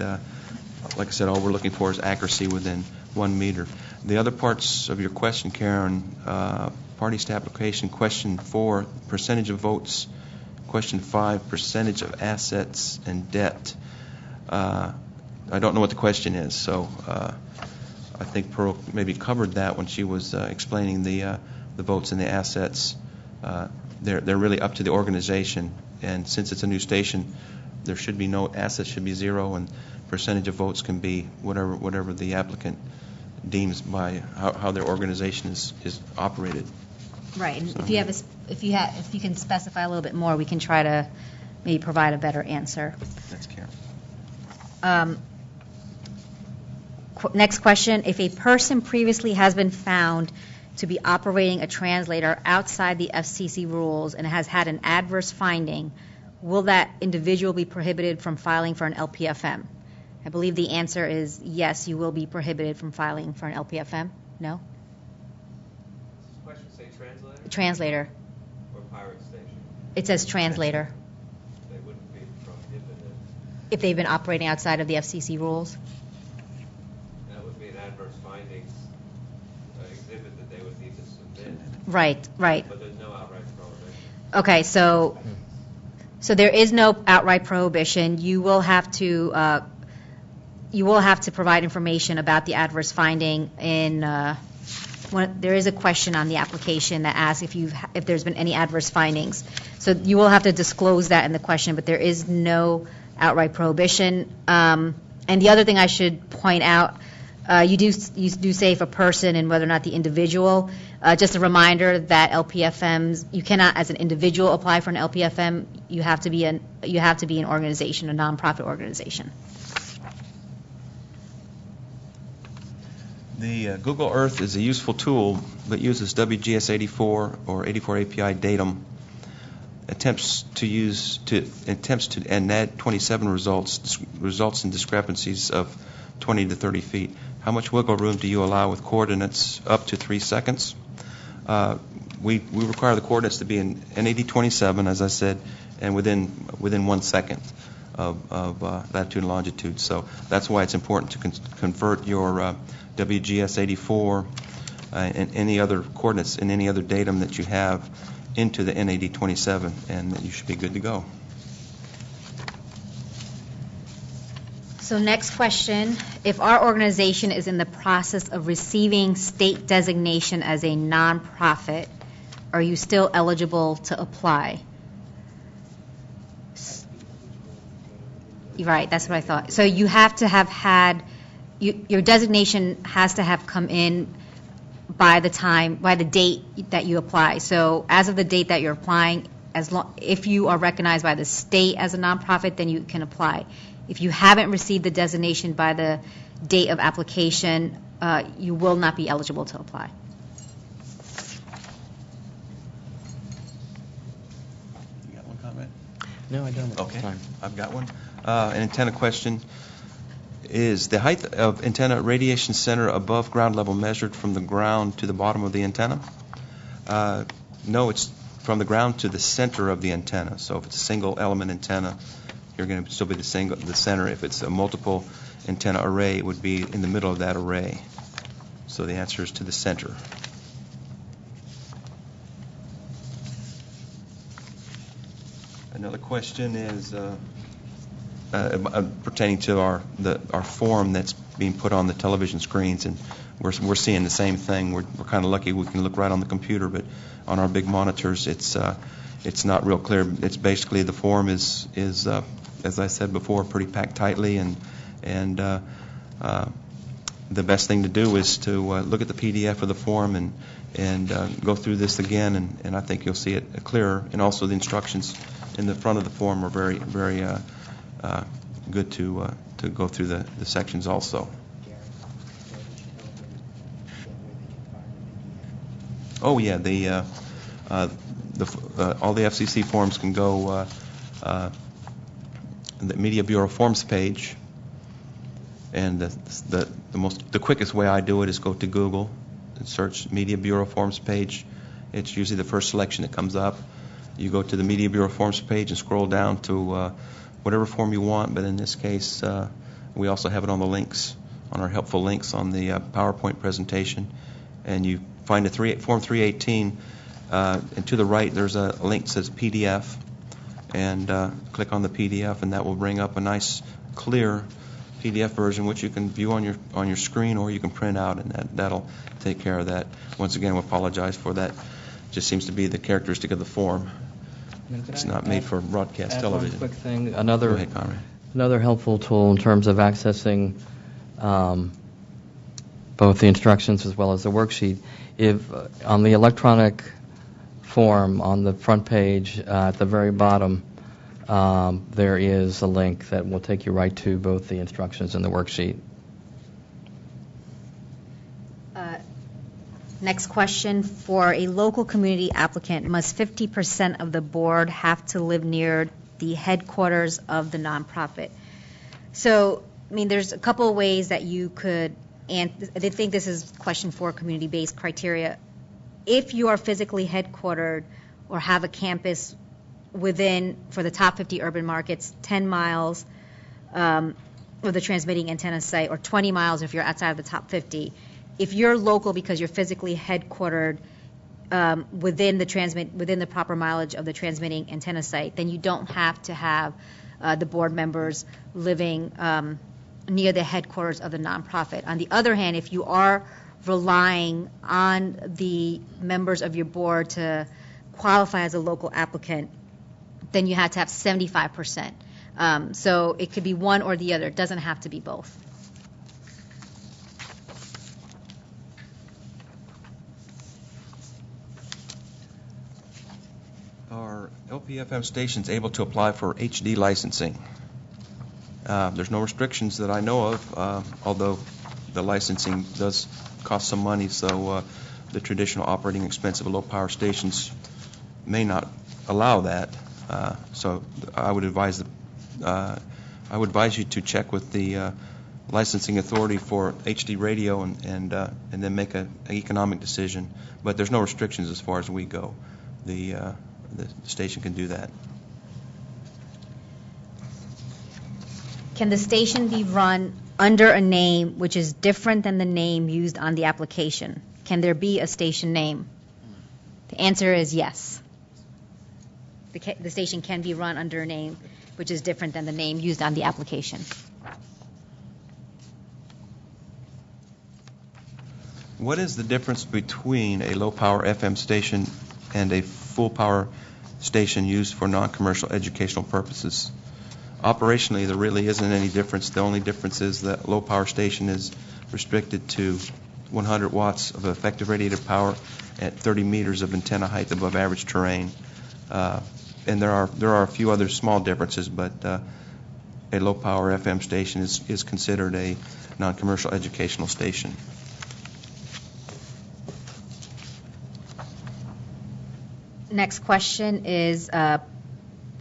like I said, all we're looking for is accuracy within 1 meter. The other parts of your question, Karen, parties to application, question 4, percentage of votes, question 5, percentage of assets and debt. I don't know what the question is, so I think Pearl maybe covered that when she was explaining the votes and the assets. They're really up to the organization, and since it's a new station, there should be no assets, should be 0, and percentage of votes can be whatever the applicant deems by how their organization is operated. Right, and So, if you can specify a little bit more, we can try to maybe provide a better answer. That's Karen. Next question, if a person previously has been found to be operating a translator outside the FCC rules and has had an adverse finding, will that individual be prohibited from filing for an LPFM? I believe the answer is yes, you will be prohibited from filing for an LPFM. No? Does the question say translator? Translator. Or pirate station? It says translator. They wouldn't be prohibited. If they've been operating outside of the FCC rules. That would be an adverse findings exhibit that they would need to submit. Right. But there's no outright prohibition. Okay, so there is no outright prohibition. You will have to provide information about the adverse finding in. There is a question on the application that asks if there's been any adverse findings. So you will have to disclose that in the question, but there is no outright prohibition. And the other thing I should point out, you do say if a person and whether or not the individual. Just a reminder that LPFMs, you cannot as an individual apply for an LPFM. You have to be an organization, a nonprofit organization. The Google Earth is a useful tool, but uses WGS 84 or 84 API datum. Attempts to add 27 results in discrepancies of 20 to 30 feet. How much wiggle room do you allow with coordinates up to 3 seconds? We require the coordinates to be in N8027, as I said, and within 1 second of latitude and longitude. So that's why it's important to convert your WGS 84 and any other coordinates and any other datum that you have into the N8027, and you should be good to go. So next question, if our organization is in the process of receiving state designation as a nonprofit, are you still eligible to apply? Right, that's what I thought. So you have to have had, your designation has to have come in by the date that you apply. So as of the date that you're applying, if you are recognized by the state as a nonprofit, then you can apply. If you haven't received the designation by the date of application, you will not be eligible to apply. You got one comment? No, I don't at this Okay, time. I've got one. An antenna question. Is the height of antenna radiation center above ground level measured from the ground to the bottom of the antenna? No, it's from the ground to the center of the antenna. So if it's a single element antenna, you're going to still be the center. If it's a multiple antenna array, it would be in the middle of that array. So the answer is to the center. Another question is pertaining to our form that's being put on the television screens, and we're seeing the same thing. We're kind of lucky we can look right on the computer, but on our big monitors, it's not real clear. It's basically the form is as I said before, pretty packed tightly, and the best thing to do is to look at the PDF of the form and go through this again, and I think you'll see it clearer. And also the instructions in the front of the form are very, very good to go through the sections also. Oh yeah, all the FCC forms can go the Media Bureau Forms page, and the quickest way I do it is go to Google and search Media Bureau Forms page. It's usually the first selection that comes up. You go to the Media Bureau Forms page and scroll down to whatever form you want, but in this case, we also have it on the links, on our helpful links on the PowerPoint presentation. And you find a Form 318, and to the right there's a link that says PDF, and click on the PDF, and that will bring up a nice, clear PDF version, which you can view on your screen, or you can print out, and that'll take care of that. Once again, we apologize for that. Just seems to be the characteristic of the form. It's not made for broadcast television. One quick thing. Go ahead, Conrad. Another helpful tool in terms of accessing both the instructions as well as the worksheet. If on the electronic form on the front page at the very bottom, there is a link that will take you right to both the instructions and the worksheet. Next question. For a local community applicant, must 50% of the board have to live near the headquarters of the nonprofit? So, I mean, there's a couple of ways that you could, and I think this is question 4, community-based criteria. If you are physically headquartered or have a campus within, for the top 50 urban markets, 10 miles of the transmitting antenna site, or 20 miles if you're outside of the top 50. If you're local because you're physically headquartered within the proper mileage of the transmitting antenna site, then you don't have to have the board members living near the headquarters of the nonprofit. On the other hand, if you are relying on the members of your board to qualify as a local applicant, then you have to have 75%. So it could be one or the other. It doesn't have to be both. Are LPFM stations able to apply for HD licensing? There's no restrictions that I know of, although the licensing does cost some money, so the traditional operating expense of a low-power stations may not allow that. So I would advise you to check with the licensing authority for HD radio and then make an economic decision. But there's no restrictions as far as we go. The station can do that. Can the station be run under a name which is different than the name used on the application? Can there be a station name? The answer is yes. The station can be run under a name which is different than the name used on the application. What is the difference between a low-power FM station and a full-power station used for non-commercial educational purposes? Operationally, there really isn't any difference. The only difference is that low-power station is restricted to 100 watts of effective radiated power at 30 meters of antenna height above average terrain. And there are a few other small differences, but a low-power FM station is considered a non-commercial educational station. Next question is,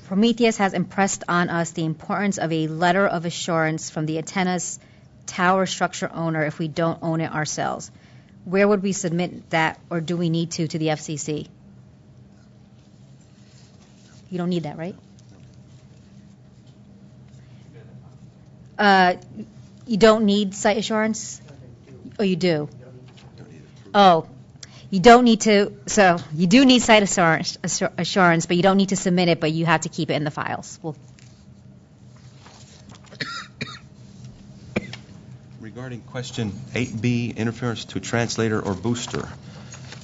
Prometheus has impressed on us the importance of a letter of assurance from the antenna's tower structure owner if we don't own it ourselves. Where would we submit that, or do we need to the FCC? You don't need that, right? You don't need site assurance? Oh, you do? Oh, you don't need to, so you do need site assurance, but you don't need to submit it, but you have to keep it in the files. Well, regarding question 8B, interference to translator or booster,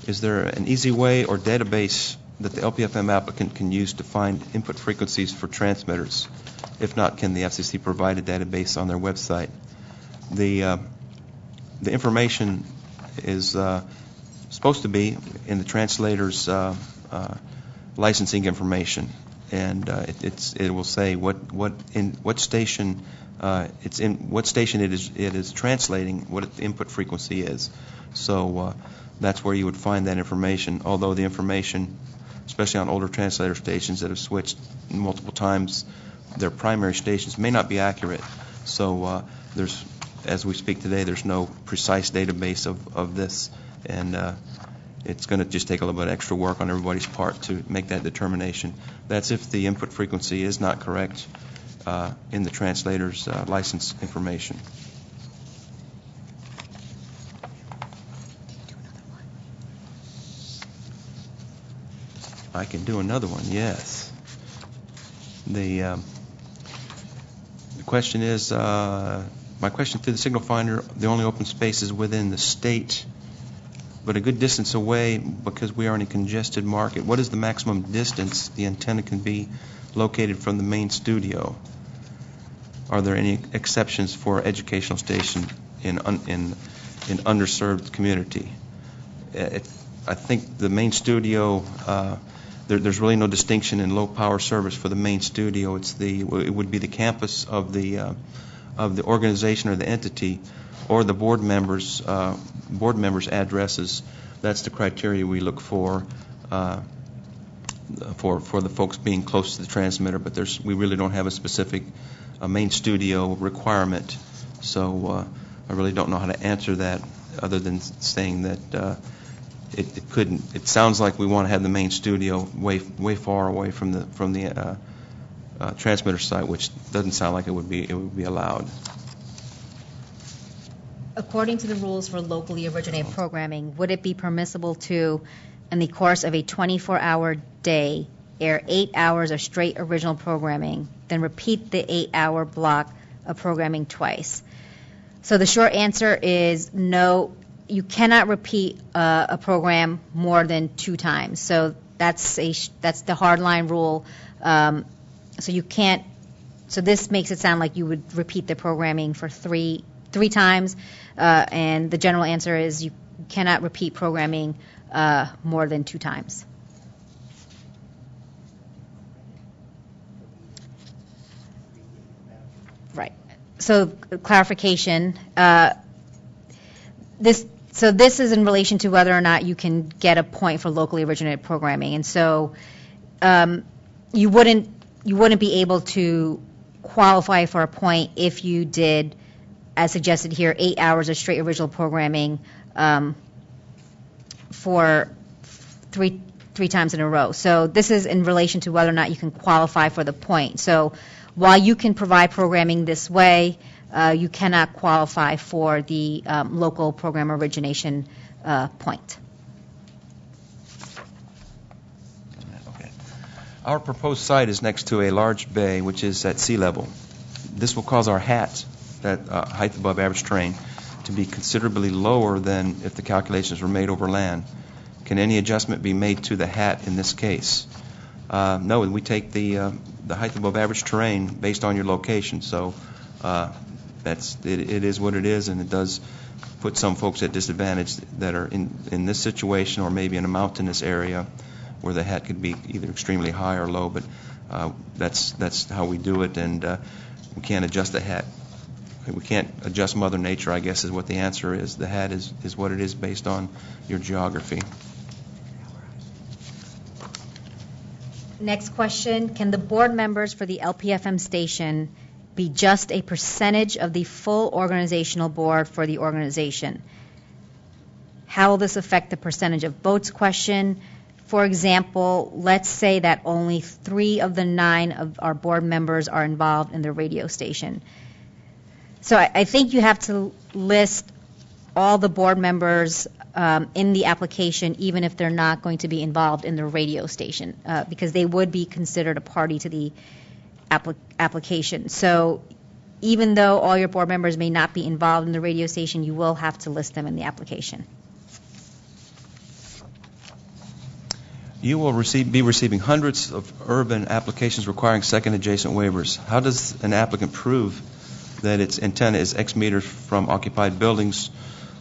is there an easy way or database that the LPFM applicant can use to find input frequencies for transmitters? If not, can the FCC provide a database on their website? The information is supposed to be in the translator's licensing information, and it will say what station it is translating, what the input frequency is. So that's where you would find that information. Although the information, especially on older translator stations that have switched multiple times, their primary stations may not be accurate. So as we speak today, there's no precise database of this, and it's going to just take a little bit of extra work on everybody's part to make that determination. That's if the input frequency is not correct in the translator's license information. I can do another one, yes. The question is, my question to the signal finder, the only open space is within the state, but a good distance away because we are in a congested market. What is the maximum distance the antenna can be located from the main studio? Are there any exceptions for educational station in underserved community? I think the main studio, there's really no distinction in low power service for the main studio. It would be the campus of the organization or the entity, or the board members' addresses. That's the criteria we look for the folks being close to the transmitter. But we really don't have a specific main studio requirement. So I really don't know how to answer that, other than saying that it couldn't. It sounds like we want to have the main studio way far away from the transmitter site, which doesn't sound like it would be allowed. according to the rules for locally originated programming, would it be permissible to, in the course of a 24-hour day, air 8 hours of straight original programming, then repeat the 8-hour block of programming twice? So the short answer is no. You cannot repeat a program more than 2 times. So that's the hardline rule. So you can't. So this makes it sound like you would repeat the programming for three times, and the general answer is you cannot repeat programming more than 2 times. Right. So clarification. This is in relation to whether or not you can get a point for locally originated programming, and so you wouldn't be able to qualify for a point if you did, as suggested here, 8 hours of straight original programming for three times in a row. So this is in relation to whether or not you can qualify for the point. So while you can provide programming this way, you cannot qualify for the local program origination point. Okay. Our proposed site is next to a large bay, which is at sea level. This will cause our hat, that height above average terrain, to be considerably lower than if the calculations were made over land. Can any adjustment be made to the hat in this case? No, we take the height above average terrain based on your location. So it is what it is, and it does put some folks at disadvantage that are in this situation, or maybe in a mountainous area where the hat could be either extremely high or low. But that's how we do it, and we can't adjust the hat. We can't adjust Mother Nature, I guess, is what the answer is. The hat is what it is based on your geography. Next question, can the board members for the LPFM station be just a percentage of the full organizational board for the organization? How will this affect the percentage of votes question? For example, let's say that only 3 of the 9 of our board members are involved in the radio station. So I think you have to list all the board members in the application, even if they're not going to be involved in the radio station, because they would be considered a party to the application. So even though all your board members may not be involved in the radio station, you will have to list them in the application. You will be receiving hundreds of urban applications requiring second adjacent waivers. How does an applicant prove that its antenna is X meters from occupied buildings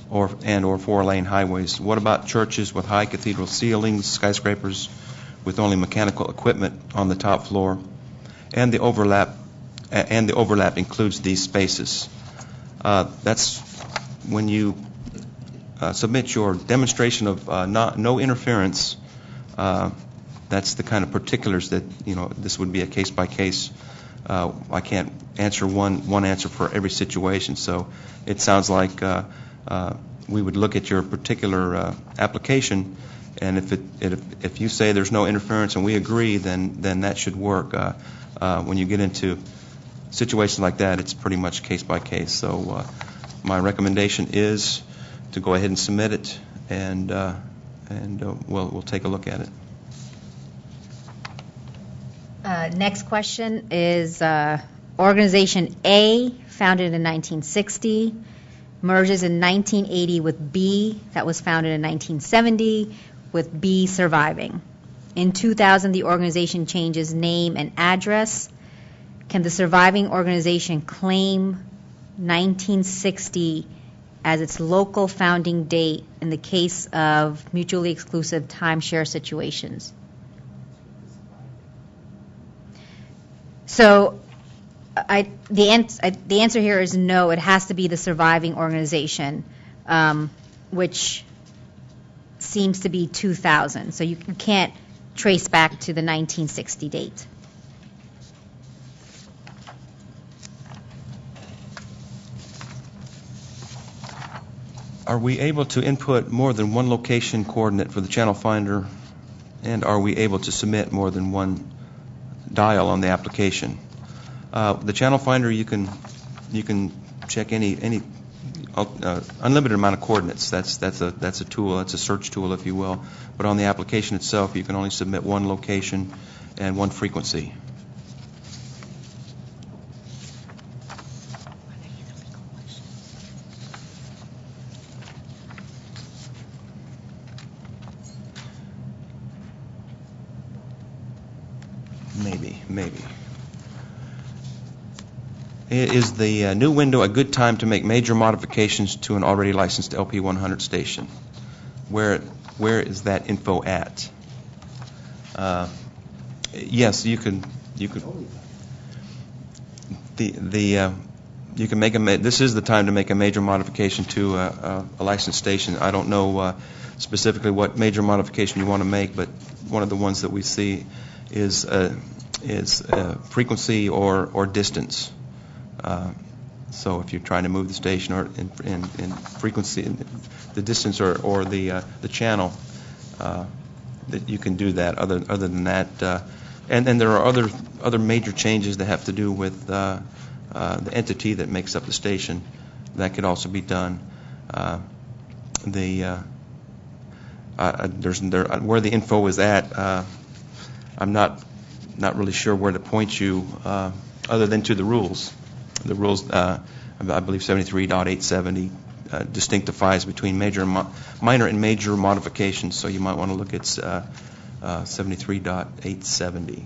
or 4-lane highways? What about churches with high cathedral ceilings, skyscrapers with only mechanical equipment on the top floor, and the overlap includes these spaces? That's when you submit your demonstration of no interference. That's the kind of particulars that, this would be a case by case. I can't answer one answer for every situation, so it sounds like we would look at your particular application, and if you say there's no interference and we agree, then that should work. When you get into situations like that, it's pretty much case by case. So my recommendation is to go ahead and submit it, and we'll take a look at it. Next question is Organization A, founded in 1960, merges in 1980 with B, that was founded in 1970, with B surviving. In 2000, the organization changes name and address. Can the surviving organization claim 1960 as its local founding date in the case of mutually exclusive timeshare situations? So the answer here is no. It has to be the surviving organization, which seems to be 2000. So you can't trace back to the 1960 date. Are we able to input more than one location coordinate for the channel finder, and are we able to submit more than one dial on the application? The channel finder, you can check any unlimited amount of coordinates. That's a tool. That's a search tool, if you will. But on the application itself, you can only submit one location and one frequency. Maybe. Is the new window a good time to make major modifications to an already licensed LP 100 station? Where is that info at? Yes, you can. You can make this is the time to make a major modification to a licensed station. I don't know specifically what major modification you want to make, but one of the ones that we see is frequency or distance. So if you're trying to move the station or in frequency, the distance or the channel, that you can do that. Other than that, and there are other major changes that have to do with the entity that makes up the station. That could also be done. Where the info is at, I'm not really sure where to point you, other than to the rules. The rules, I believe 73.870 distinctifies between minor and major modifications, so you might want to look at 73.870.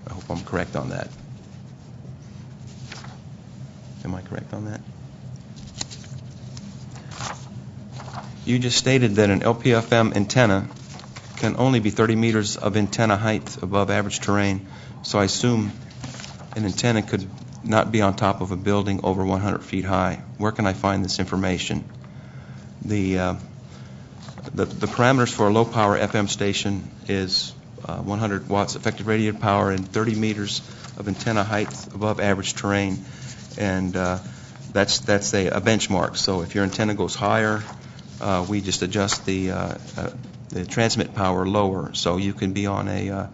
I hope I'm correct on that. Am I correct on that? You just stated that an LPFM antenna can only be 30 meters of antenna height above average terrain, so I assume an antenna could not be on top of a building over 100 feet high. Where can I find this information? The parameters for a low-power FM station is 100 watts effective radiated power and 30 meters of antenna height above average terrain, and that's a benchmark. So if your antenna goes higher, we just adjust the transmit power lower. So you can be on a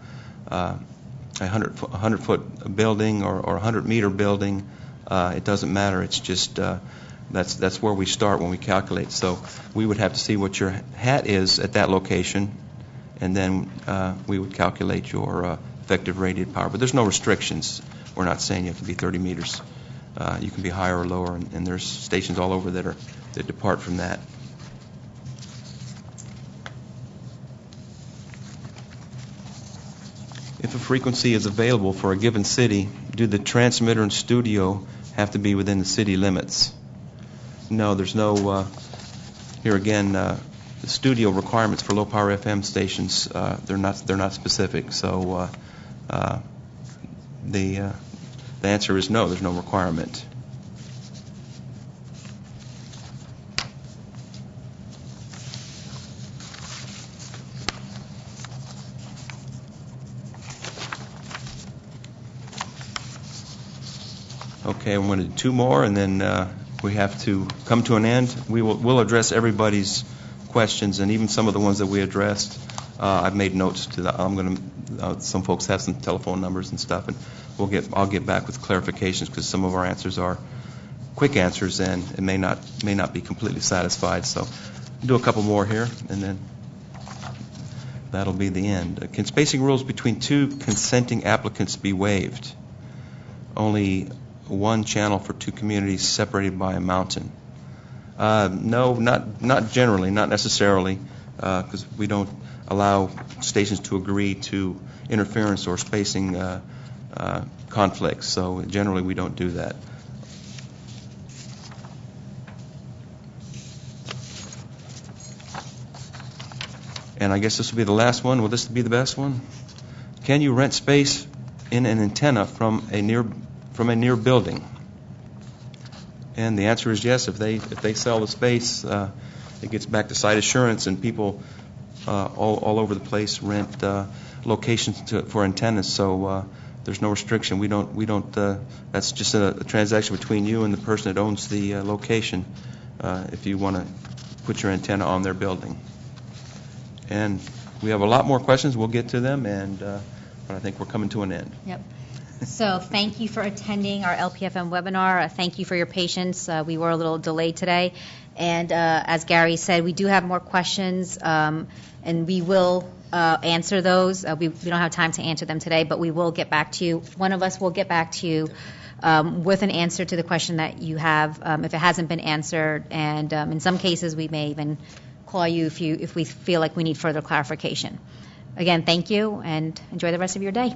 100-foot building or a 100-meter building. It doesn't matter. It's just that's where we start when we calculate. So we would have to see what your hat is at that location, and then we would calculate your effective radiated power. But there's no restrictions. We're not saying you have to be 30 meters. You can be higher or lower, and there's stations all over that depart from that. If a frequency is available for a given city, do the transmitter and studio have to be within the city limits? No, there's no, here again, the studio requirements for low-power FM stations, they're not specific. So the answer is no, there's no requirement. Okay, I'm going to do two more, and then we have to come to an end. We'll address everybody's questions, and even some of the ones that we addressed. I've made notes to that. I'm going to. Some folks have some telephone numbers and stuff, and I'll get back with clarifications because some of our answers are quick answers, and it may not be completely satisfied. So, I'll do a couple more here, and then that'll be the end. Can spacing rules between two consenting applicants be waived? Only one channel for two communities separated by a mountain. No, not generally, not necessarily, because we don't allow stations to agree to interference or spacing conflicts. So generally, we don't do that. And I guess this will be the last one. Will this be the best one? Can you rent space in an antenna from a near building? And the answer is yes. If they sell the space, it gets back to site assurance, and people all over the place rent locations for antennas. So there's no restriction. We don't. That's just a transaction between you and the person that owns the location. If you want to put your antenna on their building. And we have a lot more questions. We'll get to them, but I think we're coming to an end. Yep. So thank you for attending our LPFM webinar. Thank you for your patience. We were a little delayed today. And as Gary said, we do have more questions, and we will answer those. We don't have time to answer them today, but we will get back to you. One of us will get back to you with an answer to the question that you have if it hasn't been answered. And in some cases, we may even call you if we feel like we need further clarification. Again, thank you, and enjoy the rest of your day.